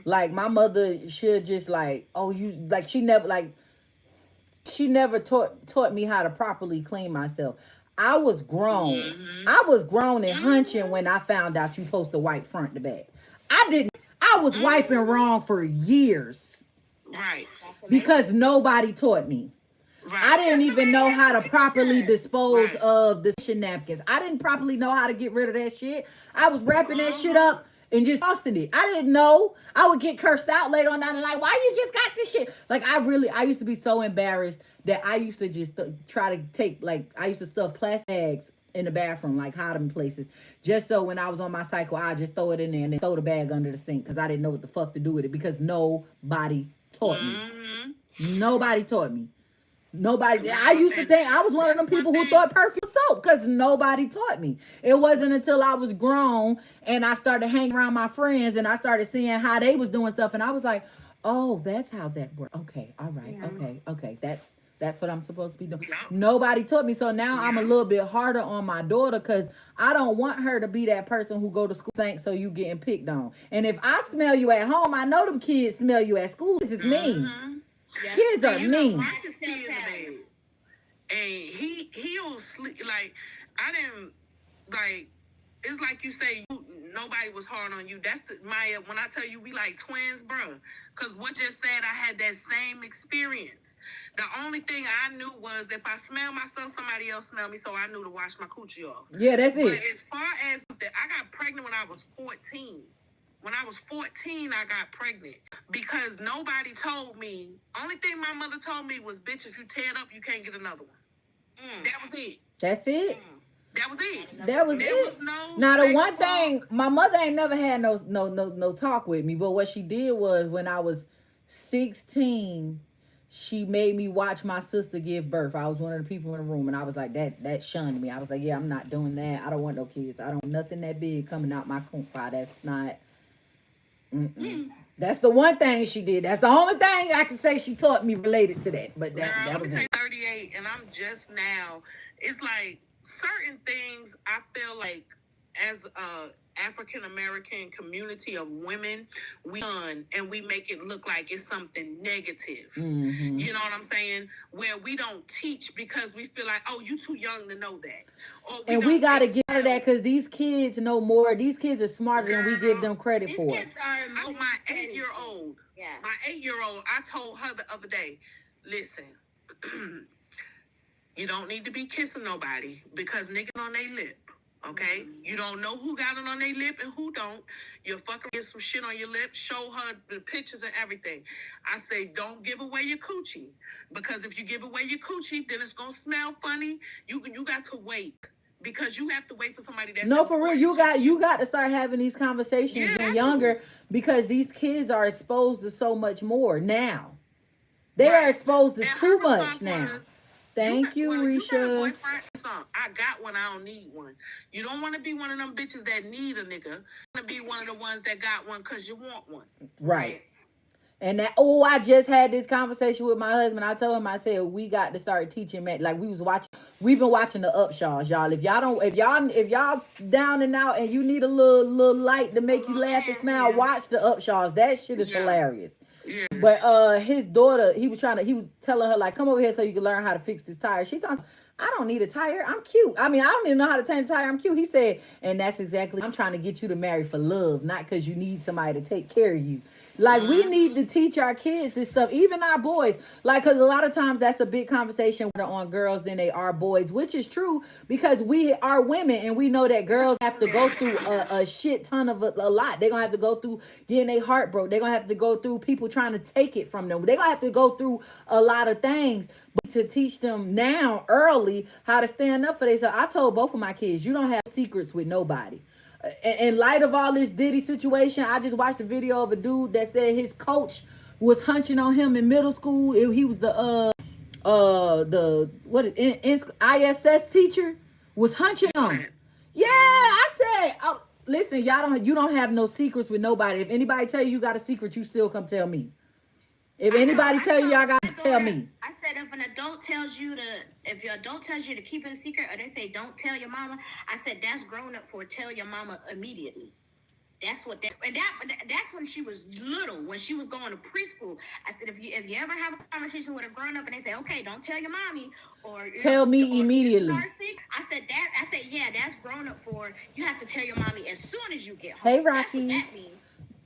Like, my mother should just like, oh, you, like, she never, like, she never taught me how to properly clean myself. I was grown. I was grown and hunching when I found out you supposed to wipe front to back. I didn't. I was wiping wrong for years Right. because nobody taught me. Right. I didn't even know how to properly dispose of the kitchen napkins. I didn't properly know how to get rid of that shit. I was wrapping that shit up and just tossing it. I didn't know. I would get cursed out later on down the line. Why you just got this shit? Like I used to be so embarrassed that I used to just try to take, like, I used to stuff plastic bags in the bathroom, like hide them places, just so when I was on my cycle, I just throw it in there and then throw the bag under the sink because I didn't know what the fuck to do with it because nobody taught me. Nobody taught me. Nobody. I used to think I was one of them people who thought perfume was soap because nobody taught me. It wasn't until I was grown and I started hanging around my friends and I started seeing how they was doing stuff and I was like, oh, that's how that works. Okay, all right, okay. That's what I'm supposed to be doing. Nobody taught me, so now I'm a little bit harder on my daughter because I don't want her to be that person who go to school thinks so you getting picked on. And if I smell you at home, I know them kids smell you at school. It's mean. Yeah. Kids are mean. Marcus kid today, and he'll sleep like I didn't like. It's like you say, nobody was hard on you. That's Maya. When I tell you we like twins, bro. Because what just said, I had that same experience. The only thing I knew was if I smell myself, somebody else smell me, so I knew to wash my coochie off. Yeah, that's it. But as far as that, I got pregnant when I was 14. When I was 14, I got pregnant because nobody told me. Only thing my mother told me was, bitch, if you tear it up, you can't get another one. That was it. That's it. That was it. That was there it. Was no now the one talk. thing, my mother ain't never had no talk with me, but what she did was when I was 16, she made me watch my sister give birth. I was one of the people in the room and I was like, that shunned me. I was like, yeah, I'm not doing that. I don't want no kids. I don't want nothing that big coming out my kumpah. That's not. That's the one thing she did. That's the only thing I can say she taught me related to that. But that was it. 38 and I'm just now. It's like certain things I feel like as a African American community of women, we done and we make it look like it's something negative. You know what I'm saying? Where we don't teach because we feel like, oh, you too young to know that. Or we got to get out of that because these kids know more. These kids are smarter than we give them credit for. Kids are my 8-year-old. Yeah. My 8-year-old, I told her the other day, listen, you don't need to be kissing nobody because niggas on their lip. Okay, you don't know who got it on their lip and who don't. You'll fucking get some shit on your lip. Show her the pictures and everything. I say, don't give away your coochie because if you give away your coochie, then it's gonna smell funny. You got to wait because you have to wait for somebody that's no for real. You got to start having these conversations when younger because these kids are exposed to so much more now. They are exposed to too much now. Thank you, Risha. I got one. I don't need one. You don't want to be one of them bitches that need a nigga. You want to be one of the ones that got one because you want one. Right. And I just had this conversation with my husband. I told him, I said, we got to start teaching men. Like we've been watching the Upshaws, y'all. If y'all down and out and you need a little light to make you laugh and smile, watch the Upshaws. That shit is hilarious. Yes. But his daughter, he was telling her like, come over here so you can learn how to fix this tire. She thought, I don't need a tire. I'm cute. I mean, I don't even know how to change a tire. I'm cute. He said, and that's exactly, I'm trying to get you to marry for love, not because you need somebody to take care of you. Like, we need to teach our kids this stuff, even our boys. Like, because a lot of times that's a big conversation on girls than they are boys, which is true because we are women and we know that girls have to go through a shit ton of a lot. They're going to have to go through getting their heart broke. They're going to have to go through people trying to take it from them. They're going to have to go through a lot of things. But to teach them now, early, how to stand up for themselves. I told both of my kids, you don't have secrets with nobody. In light of all this Diddy situation, I just watched a video of a dude that said his coach was hunching on him in middle school. He was the ISS teacher was hunching on him. Yeah, I said, oh, listen, you don't have no secrets with nobody. If anybody tell you got a secret, you still come tell me. If anybody tell you, y'all got to tell me. I said, if an adult tells you to keep it a secret, or they say don't tell your mama, I said that's grown up for tell your mama immediately. That's that's when she was little, when she was going to preschool. I said, if you ever have a conversation with a grown up and they say, okay, don't tell your mommy, or Tell me immediately. I said, yeah, that's grown up for you have to tell your mommy as soon as you get home. Hey, That's what Rocky. that means.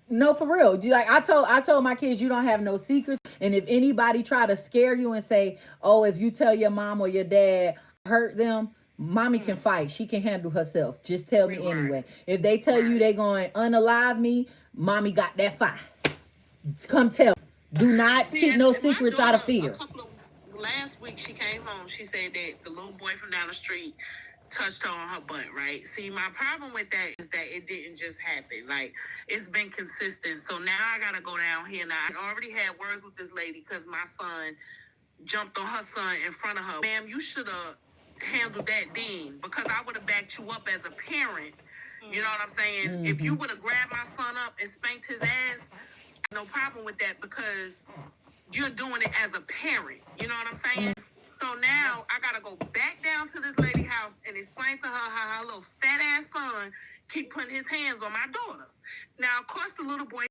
No, for real. Like I told my kids, you don't have no secrets. And if anybody try to scare you and say, "Oh, if you tell your mom or your dad hurt them, mommy can fight. She can handle herself. Just tell me anyway. If they tell you they going to unalive me, mommy got that fight. Come tell. Do not keep no secrets out of fear." Last week she came home. She said that the little boy from down the street touched her on her butt, right? See, my problem with that is that it didn't just happen. Like, it's been consistent. So now I got to go down here. Now, I already had words with this lady because my son jumped on her son in front of her. Ma'am, you should have handled that then, because I would have backed you up as a parent. You know what I'm saying? Mm-hmm. If you would have grabbed my son up and spanked his ass, no problem with that, because you're doing it as a parent. You know what I'm saying? So now I gotta go back down to this lady's house and explain to her how her little fat ass son keep putting his hands on my daughter. Now, of course, the little boy,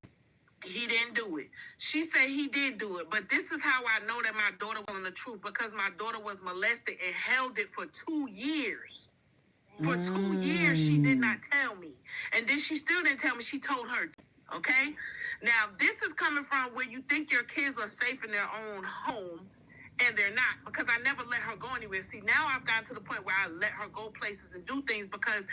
he didn't do it. She said he did do it, but this is how I know that my daughter was telling the truth, because my daughter was molested and held it for 2 years. For 2 years, she did not tell me. And then she still didn't tell me. She told her. Okay? Now, this is coming from where you think your kids are safe in their own home, and they're not, because I never let her go anywhere. See, now I've gotten to the point where I let her go places and do things, because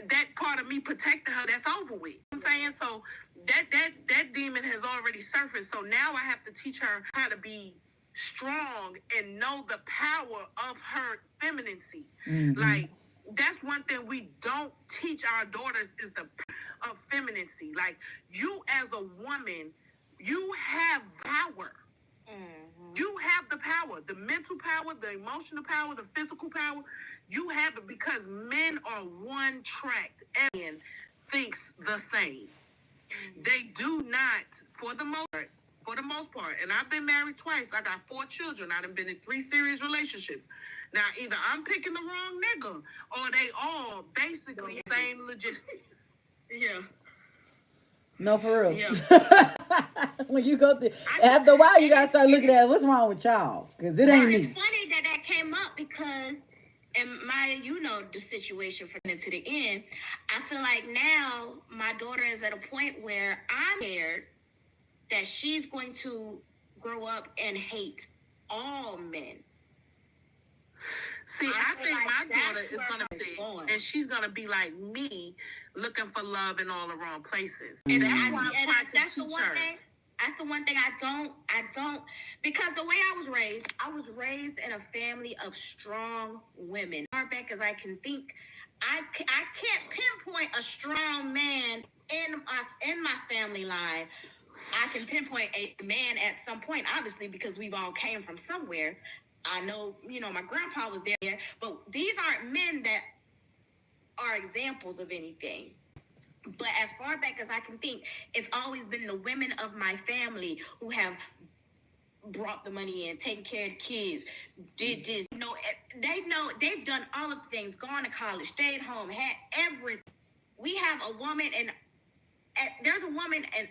that part of me protecting her, that's over with. You know what I'm saying? So that demon has already surfaced. So now I have to teach her how to be strong and know the power of her femininity. Mm-hmm. Like, that's one thing we don't teach our daughters, is the power of femininity. Like, you as a woman, you have power. Mm-hmm. You have the power, the mental power, the emotional power, the physical power. You have it, because men are one track. Everyone thinks the same. Mm-hmm. They do not, for the most part. And I've been married twice. I got 4 children. I've been in 3 serious relationships. Now, either I'm picking the wrong nigga, or they all basically the same logistics. Yeah. No, for real. Yeah. When you go through, after a while, you gotta start looking at what's wrong with y'all, because it ain't me. It's funny that came up, because in my, the situation to the end, I feel like now my daughter is at a point where I'm scared that she's going to grow up and hate all men. See, I think like my daughter is going to be, and she's going to be like me, looking for love in all the wrong places. And that's why I'm trying to teach her. That's the one thing I don't, because the way I was raised in a family of strong women. As far back as I can think, I can't pinpoint a strong man in my family line. I can pinpoint a man at some point, obviously, because we've all came from somewhere. I know, my grandpa was there, but these aren't men that are examples of anything. But as far back as I can think, it's always been the women of my family who have brought the money in, taken care of the kids, did this. They've done all of the things, gone to college, stayed home, had everything. We have a woman, and there's a woman and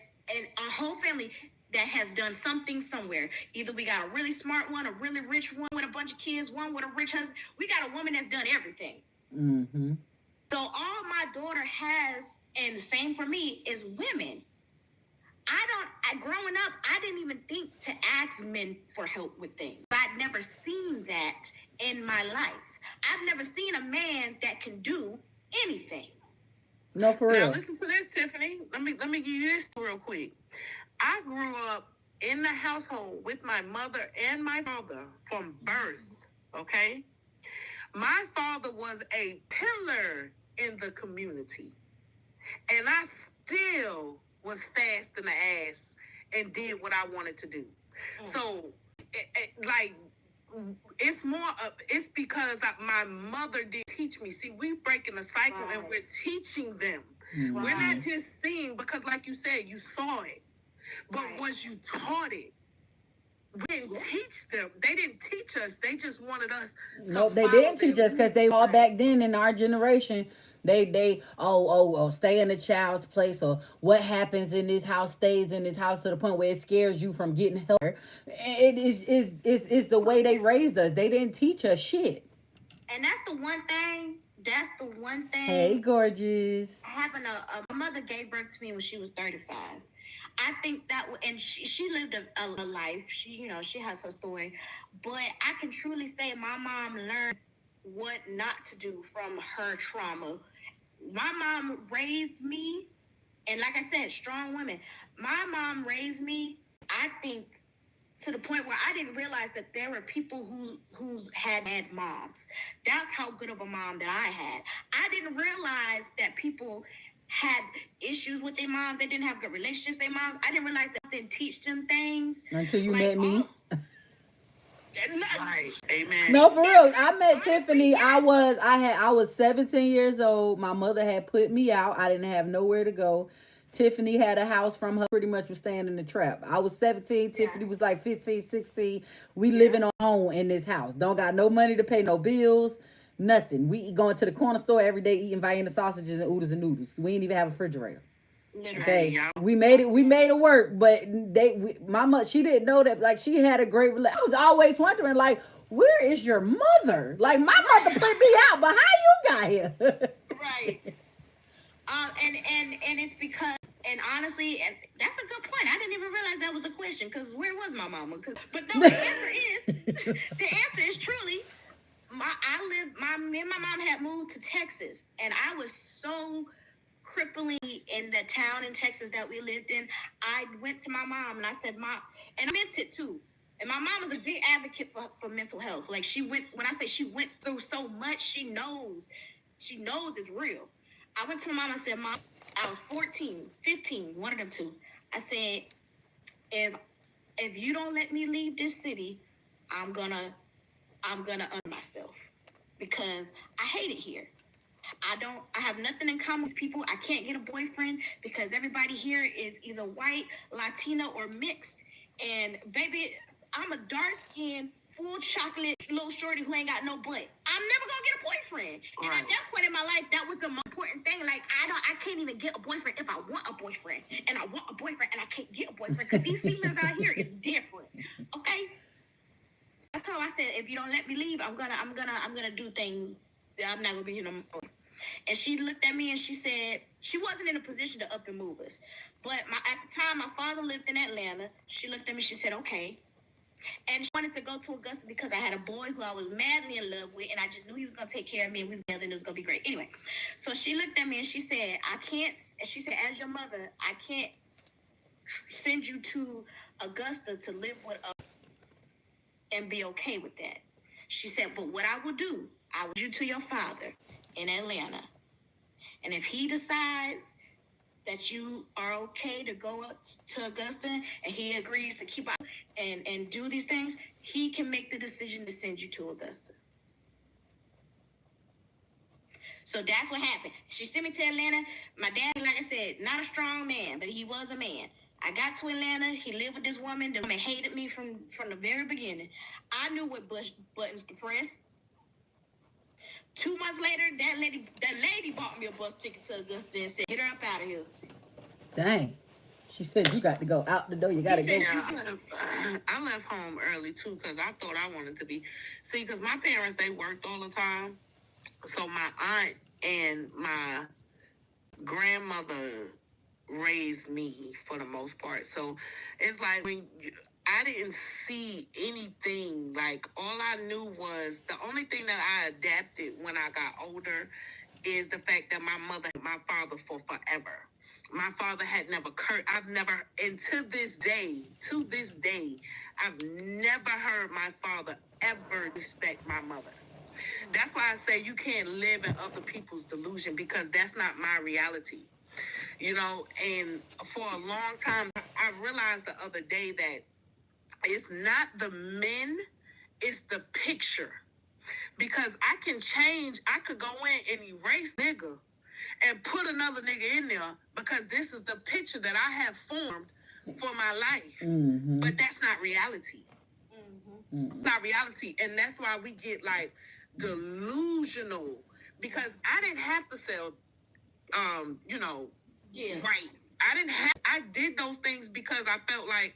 our whole family that has done something somewhere. Either we got a really smart one, a really rich one with a bunch of kids, one with a rich husband. We got a woman that's done everything. Mm-hmm. So all my daughter has, and the same for me, is women. Growing up, I didn't even think to ask men for help with things. I'd never seen that in my life. I've never seen a man that can do anything. No, for real. Now listen to this, Tiffany. Let me give you this real quick. I grew up in the household with my mother and my father from birth, okay? My father was a pillar in the community, and I still was fast in the ass and did what I wanted to do. So, it's more of, it's because my mother did teach me. See, we breaking the cycle, right, and we're teaching them. Right. We're not just seeing, because like you said, you saw it. But right, once you taught it, We didn't teach them. They didn't teach us. They just wanted us to No, they follow didn't teach their us because they all back then in our generation. They stay in the child's place, or what happens in this house stays in this house, to the point where it scares you from getting help. It is the way they raised us. They didn't teach us shit. And that's the one thing. That's the one thing. Hey, gorgeous. Having a mother gave birth to me when she was 35. I think that, and she lived a life. She has her story, but I can truly say my mom learned what not to do from her trauma. My mom raised me, and like I said, strong women. My mom raised me, I think, to the point where I didn't realize that there were people who had moms. That's how good of a mom that I had. I didn't realize that people had issues with their moms. They didn't have good relationships with their moms. I didn't realize that they didn't teach them things. Until you met me. Right. Amen. No, for real. I met Honestly, Tiffany. yes. I was 17 years old. My mother had put me out. I didn't have nowhere to go. Tiffany had a house from her. Pretty much was staying in the trap. I was 17. Tiffany was like 15, 16. We living on our own in this house. Don't got no money to pay no bills. Nothing. We going to the corner store every day eating Vienna sausages and oodles and noodles. We didn't even have a refrigerator. Okay, we made it work, but my mother, she didn't know that. Like, she had a great. I was always wondering, like, where is your mother? Like, my mother put me out, but how you got here? Right. And it's because, and honestly, and that's a good point. I didn't even realize that was a question, because where was my mama? But no, the answer is truly, me and my mom had moved to Texas, and I was so crippling in the town in Texas that we lived in. I went to my mom and I said, Mom, and I meant it too. And my mom is a big advocate for mental health. Like, when I say she went through so much, she knows it's real. I went to my mom and said, Mom, I was 14, 15, one of them two. I said, if you don't let me leave this city, I'm gonna earn myself, because I hate it here. I have nothing in common with people. I can't get a boyfriend because everybody here is either white, Latino, or mixed. And baby, I'm a dark skinned, full chocolate little shorty who ain't got no butt. I'm never gonna get a boyfriend. And at that point in my life, that was the most important thing. Like, I can't even get a boyfriend if I want a boyfriend. And I want a boyfriend and I can't get a boyfriend because these females out here is different. Okay? I told her, I said, if you don't let me leave, I'm gonna do things that I'm not gonna be here no more. And she looked at me and she said, she wasn't in a position to up and move us. But at the time, my father lived in Atlanta. She looked at me, she said, okay. And she wanted to go to Augusta because I had a boy who I was madly in love with, and I just knew he was going to take care of me, and we was together, and it was going to be great. Anyway, so she looked at me and she said, she said, as your mother, I can't send you to Augusta to live with us and be okay with that. She said, but what I will do, I will send you to your father in Atlanta. And if he decides that you are okay to go up to Augusta and he agrees to keep out and do these things, he can make the decision to send you to Augusta. So that's what happened. She sent me to Atlanta. My dad, like I said, not a strong man, but he was a man. I got to Atlanta. He lived with this woman. The woman hated me from the very beginning. I knew what buttons to press. 2 months later, that lady bought me a bus ticket to Augusta and said, get her up out of here. Dang. She said, you got to go out the door. You got to go. I left home early, too, because I thought I wanted to be. See, because my parents, they worked all the time. So my aunt and my grandmother raised me for the most part. So it's like I didn't see anything. Like, all I knew was the only thing that I adapted when I got older is the fact that my mother had my father for forever. My father had never I've never, and to this day, I've never heard my father ever respect my mother. That's why I say you can't live in other people's delusion, because that's not my reality. And for a long time, I realized the other day that it's not the men, it's the picture. Because I can change, I could go in and erase nigga and put another nigga in there, because this is the picture that I have formed for my life. Mm-hmm. But that's not reality. Not reality. And that's why we get like delusional, because I didn't have to sell, you know, right. I did those things because I felt like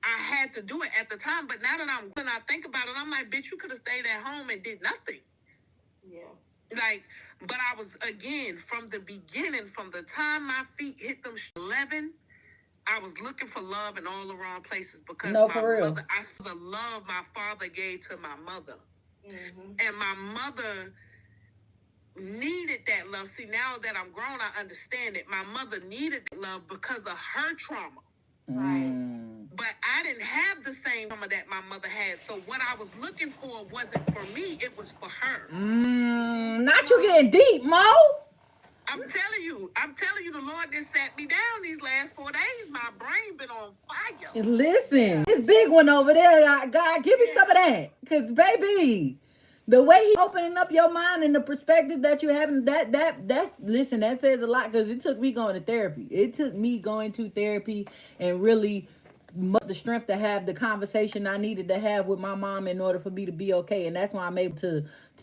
I had to do it at the time. But now that when I think about it, I'm like, bitch, you could have stayed at home and did nothing. Yeah. Like, but I was, again, from the beginning, from the time my feet hit them 11, I was looking for love in all the wrong places, because my mother, I saw the love my father gave to my mother. And my mother needed that love. See, now that I'm grown, I understand it. My mother needed that love because of her trauma. Right. But I didn't have the same trauma that my mother had. So what I was looking for wasn't for me, it was for her. Not you getting deep, Mo. I'm telling you, the Lord just sat me down these last 4 days. My brain been on fire. Listen, this big one over there, God, give me some of that. Because, baby, the way he opening up your mind and the perspective that you having, listen, that says a lot, because it took me going to therapy. It took me going to therapy and really the strength to have the conversation I needed to have with my mom in order for me to be okay. And that's why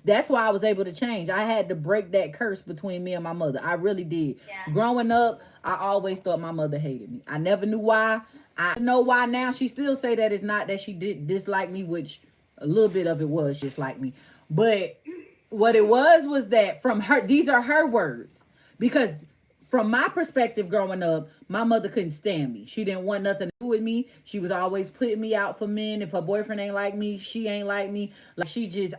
that's why I was able to change. I had to break that curse between me and my mother. I really did. Yeah. Growing up, I always thought my mother hated me. I never knew why. I know why now. She still say that it's not that she did dislike me, which a little bit of it was just like me. But what it was that from her, these are her words. Because from my perspective growing up, my mother couldn't stand me. She didn't want nothing to do with me. She was always putting me out for men. If her boyfriend ain't like me, she ain't like me. Like,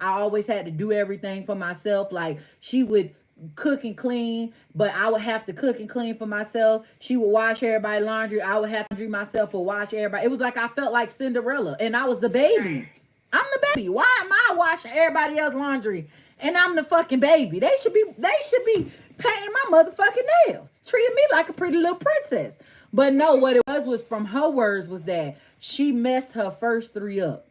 I always had to do everything for myself. Like, she would cook and clean, but I would have to cook and clean for myself. She would wash everybody's laundry. I would have to do myself or wash everybody. It was like I felt like Cinderella, and I was the baby. I'm the baby. Why am I washing everybody else's laundry? And I'm the fucking baby. They should be painting my motherfucking nails, treating me like a pretty little princess. But no, what it was from her words was that she messed her first 3 up.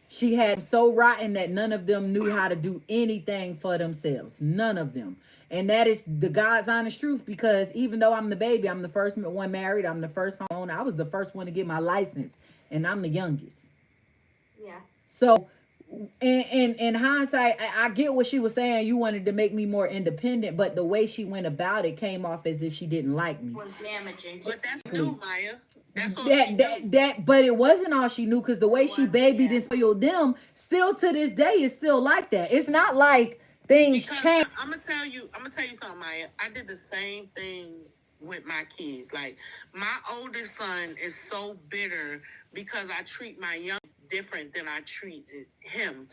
She had them so rotten that none of them knew how to do anything for themselves. None of them. And that is the God's honest truth, because even though I'm the baby, I'm the first one married, I'm the first homeowner, I was the first one to get my license, and I'm the youngest. Yeah. So in hindsight, I get what she was saying. You wanted to make me more independent, but the way she went about it came off as if she didn't like me. Was damaging. But that's new, Maya. That's all but it wasn't all she knew, because the way she babied and spoiled them, still to this day, is still like that. It's not like things change. I'm gonna tell you something, Maya. I did the same thing with my kids. Like, my oldest son is so bitter because I treat my youngest different than I treated him.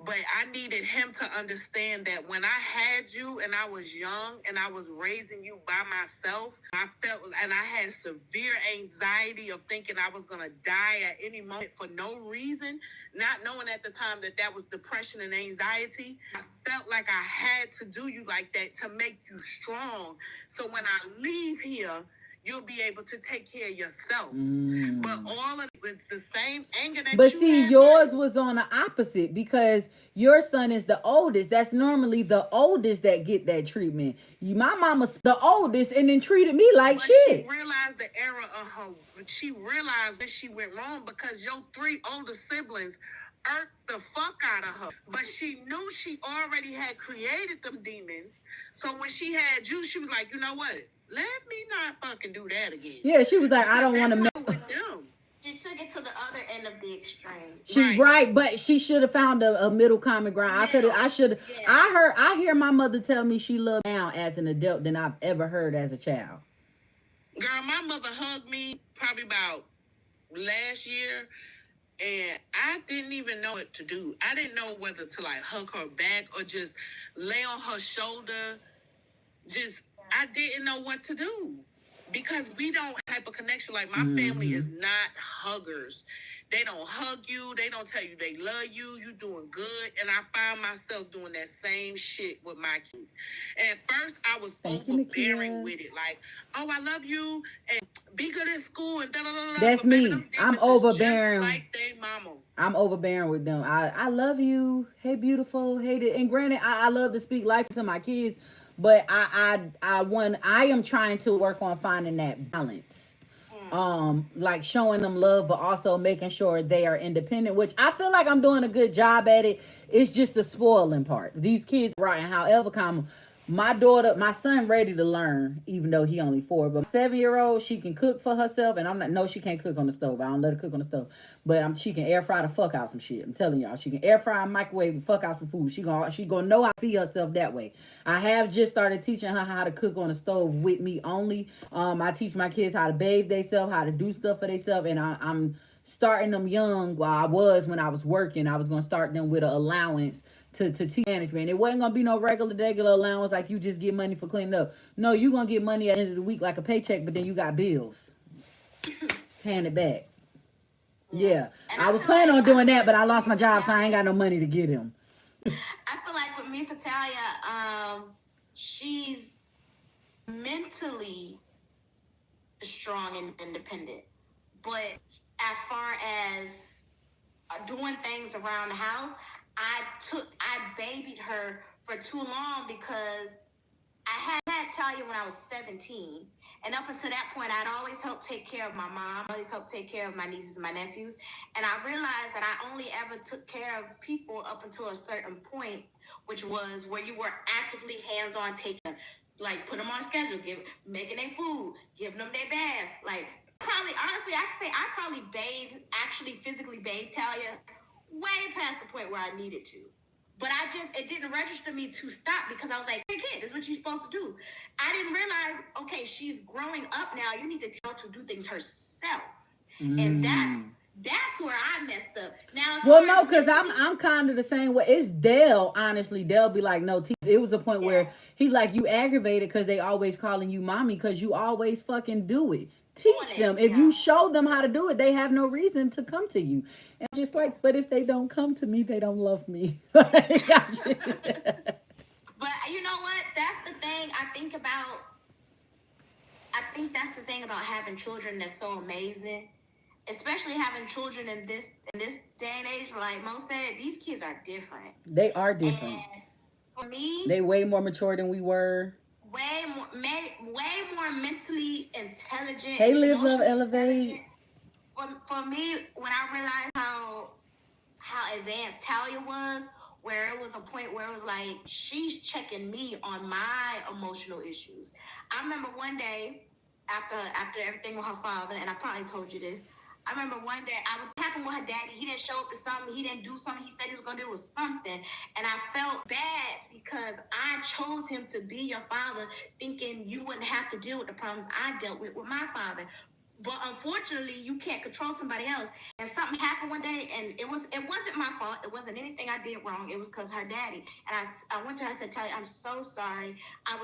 But I needed him to understand that when I had you and I was young and I was raising you by myself, I felt, and I had severe anxiety of thinking I was going to die at any moment for no reason, not knowing at the time that was depression and anxiety. I felt like I had to do you like that to make you strong. So when I leave here, you'll be able to take care of yourself. But all of it was the same anger that but see, yours was on the opposite, because your son is the oldest. That's normally the oldest that get that treatment. My mama's the oldest and then treated me like shit. She realized the error of her. She realized that she went wrong because your 3 older siblings irked the fuck out of her. But she knew she already had created them demons. So when she had you, she was like, you know what? Let me not fucking do that again. Yeah, she was like, I don't want to mess with them. She took it to the other end of the extreme. She's right, but she should have found a middle common ground. I hear my mother tell me she loved me now as an adult than I've ever heard as a child. Girl, my mother hugged me probably about last year, and I didn't even know what to do. I didn't know whether to like hug her back or just lay on her shoulder. I didn't know what to do, because we don't have a connection. Like, my family is not huggers. They don't hug you. They don't tell you they love you. You doing good. And I find myself doing that same shit with my kids. And at first, I was overbearing with it. Like, oh, I love you, and be good at school, and da-da-da-da. That's me. I'm overbearing. Just like they mama. I'm overbearing with them. I love you. Hey, beautiful. Hey, and granted, I love to speak life to my kids, but I am trying to work on finding that balance. like showing them love, but also making sure they are independent, which I feel like I'm doing a good job at it. It's just the spoiling part. These kids, right? And however, my daughter, my son, ready to learn, even though he only 4. But 7-year-old, she can cook for herself, and I'm not. No, she can't cook on the stove. I don't let her cook on the stove. But she can air fry the fuck out some shit. I'm telling y'all, she can air fry and microwave the fuck out some food. She gonna know how to feed herself that way. I have just started teaching her how to cook on the stove with me only. I teach my kids how to bathe themselves, how to do stuff for themselves, and I'm starting them young. While when I was working, I was gonna start them with an allowance to teach management. It wasn't gonna be no regular allowance like you just get money for cleaning up. No, you gonna get money at the end of the week like a paycheck, but then you got bills. Hand it back. Yeah. I was planning on doing that, but I lost my job, so I ain't got no money to get him. I feel like with me, Talia, she's mentally strong and independent, but as far as doing things around the house, I babied her for too long because I had Talia when I was 17. And up until that point, I'd always helped take care of my mom, always helped take care of my nieces and my nephews. And I realized that I only ever took care of people up until a certain point, which was where you were actively hands-on taking, like put them on a schedule, making their food, giving them their bath. Like probably, honestly, I could say I probably actually physically bathed Talia way past the point where I needed to. But it didn't register me to stop because I was like, hey kid, this is what you're supposed to do. I didn't realize, okay, she's growing up now. You need to tell her to do things herself. And that's where I messed up. Now, well, no, because I'm kind of the same way. It's Dale, honestly. Dale be like, no, it was a point where he like, you aggravated because they always calling you mommy because you always fucking do it. Teach them. If you show them how to do it, they have no reason to come to you. And I'm just like, but if they don't come to me, they don't love me. But you know what? That's the thing I think that's the thing about having children that's so amazing. Especially having children in this day and age, like Mo said, these kids are different. They are different. And for me, they way more mature than we were. Way more mentally intelligent. Hey, live, love, elevate. For me, when I realized how advanced Talia was, where it was a point where it was like she's checking me on my emotional issues. I remember one day after everything with her father, and I probably told you this. I remember one day, what happened with her daddy. He didn't show up to something. He didn't do something. He said he was going to do something. And I felt bad because I chose him to be your father, thinking you wouldn't have to deal with the problems I dealt with my father. But unfortunately, you can't control somebody else. And something happened one day, and it wasn't my fault. It wasn't anything I did wrong. It was because her daddy. And I went to her and said, Talia, I'm so sorry. I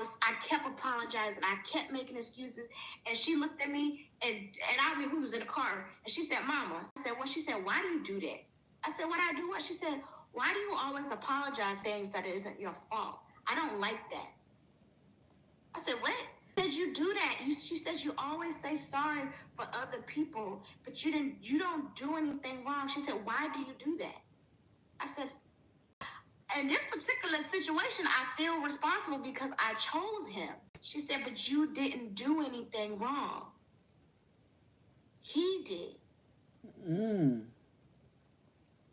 kept apologizing. I kept making excuses. And she looked at me, and I mean, we was in the car, and she said, Mama. I said, what? She said, why do you do that? I said, what I do what? She said, why do you always apologize for things that isn't your fault? I don't like that. I said, what? Did you do that? She says you always say sorry for other people, but you don't do anything wrong. She said, why do you do that? I said, in this particular situation, I feel responsible because I chose him. She said, but you didn't do anything wrong. He did.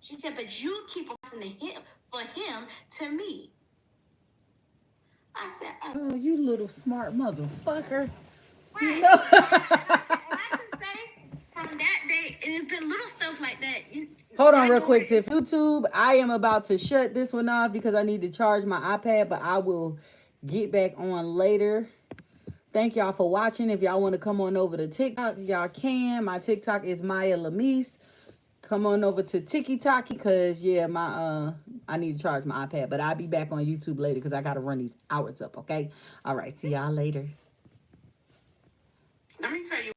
She said, but you keep listening to him for him to me. I said, oh, you little smart motherfucker. Right. You know? I can say from that day, and it's been little stuff like that. Hold on real quick, Tiff. YouTube, I am about to shut this one off because I need to charge my iPad, but I will get back on later. Thank y'all for watching. If y'all want to come on over to TikTok, y'all can. My TikTok is Mya Lamis. Come on over to TikTok because, yeah, I need to charge my iPad. But I'll be back on YouTube later because I got to run these hours up, okay? All right, see y'all later. Let me tell you